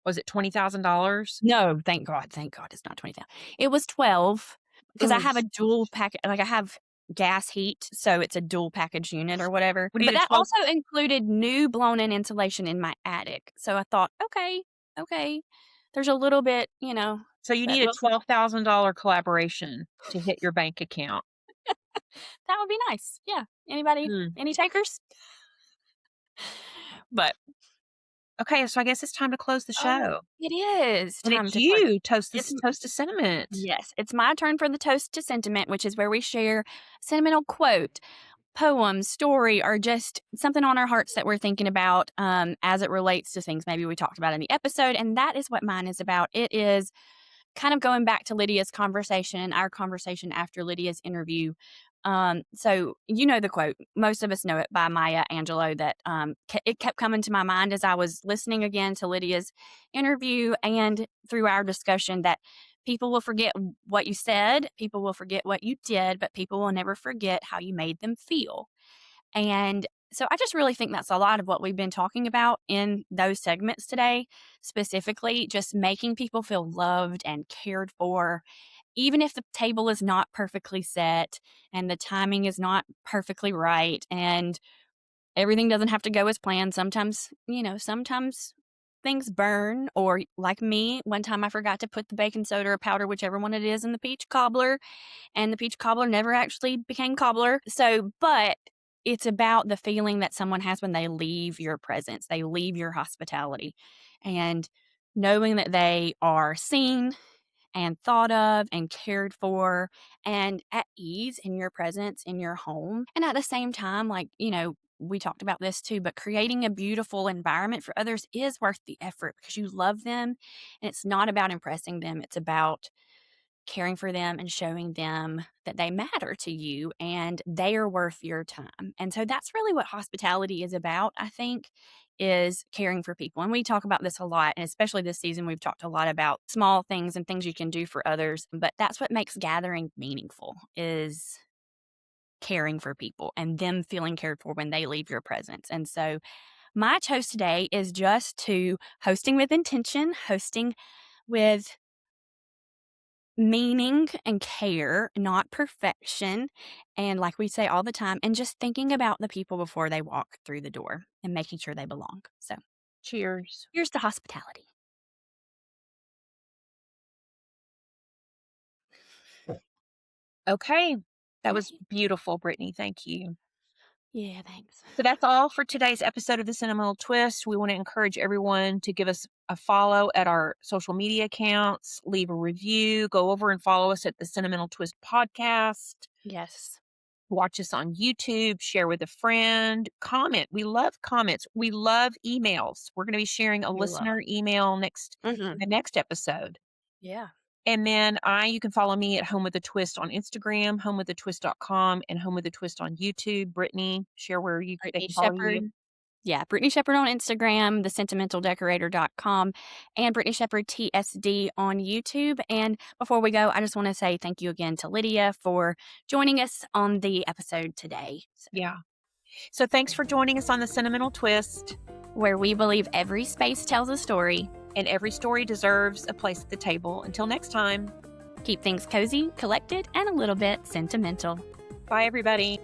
Was it $20,000? No, thank God it's not 20,000. It was 12 because I Oh, have a dual pack like, I have gas heat, so it's a dual package unit or whatever, we but need a that 12 also included new blown-in insulation in my attic, so I thought, "Okay, there's a little bit, so you that need a will $12,000 collaboration to hit your bank account. that would be nice." Yeah. Anybody? Hmm. Any takers? But Okay, so I guess it's time to close the show. it is And time it's to close. you, toast It's to sentiment. Yes, it's my turn for the toast to sentiment, which is where we share a sentimental quote, poem, story, or just something on our hearts that we're thinking about as it relates to things maybe we talked about in the episode. And that is what mine is about. It is kind of going back to Lydia's conversation and our conversation after Lydia's interview. So you know the quote. Most of us know it by Maya Angelou. That it kept coming to my mind as I was listening again to Lydia's interview and through our discussion that people will forget what you said, people will forget what you did, but people will never forget how you made them feel. And so I just really think that's a lot of what we've been talking about in those segments today, specifically just making people feel loved and cared for, even if the table is not perfectly set and the timing is not perfectly right and everything doesn't have to go as planned. Sometimes things burn, or like me, one time I forgot to put the baking soda or powder, whichever one it is, in the peach cobbler, and the peach cobbler never actually became cobbler. But it's about the feeling that someone has when they leave your presence, they leave your hospitality, and knowing that they are seen and thought of and cared for and at ease in your presence in your home. And at the same time, we talked about this too, but creating a beautiful environment for others is worth the effort because you love them and it's not about impressing them. It's about caring for them and showing them that they matter to you and they are worth your time. And so that's really what hospitality is about, I think, is caring for people. And we talk about this a lot, and especially this season, we've talked a lot about small things and things you can do for others. But that's what makes gathering meaningful, is caring for people and them feeling cared for when they leave your presence. And so my toast today is just to hosting with intention, hosting with meaning and care, not perfection. And like we say all the time, and just thinking about the people before they walk through the door and making sure they belong. So Cheers. here's to hospitality. Okay. That was beautiful, Brittany. Thank you. Yeah, thanks. So that's all for today's episode of The Sentimental Twist. We want to encourage everyone to give us a follow at our social media accounts, leave a review, go over and follow us at The Sentimental Twist Podcast. Yes. Watch us on YouTube, share with a friend, comment. We love comments. We love emails. We're going to be sharing a listener email the next episode. Yeah. And then you can follow me at Home with a Twist on Instagram, homewithatwist.com, and Home with a Twist on YouTube. Brittany, share where they Brittany can follow Shepard. you. Yeah, Brittany Shepard on Instagram, thesentimentaldecorator.com, and Brittany Shepard TSD on YouTube. And before we go, I just want to say thank you again to Lydia for joining us on the episode today. Yeah. So thanks for joining us on The Sentimental Twist, where we believe every space tells a story, and every story deserves a place at the table. Until next time, keep things cozy, collected, and a little bit sentimental. Bye, everybody.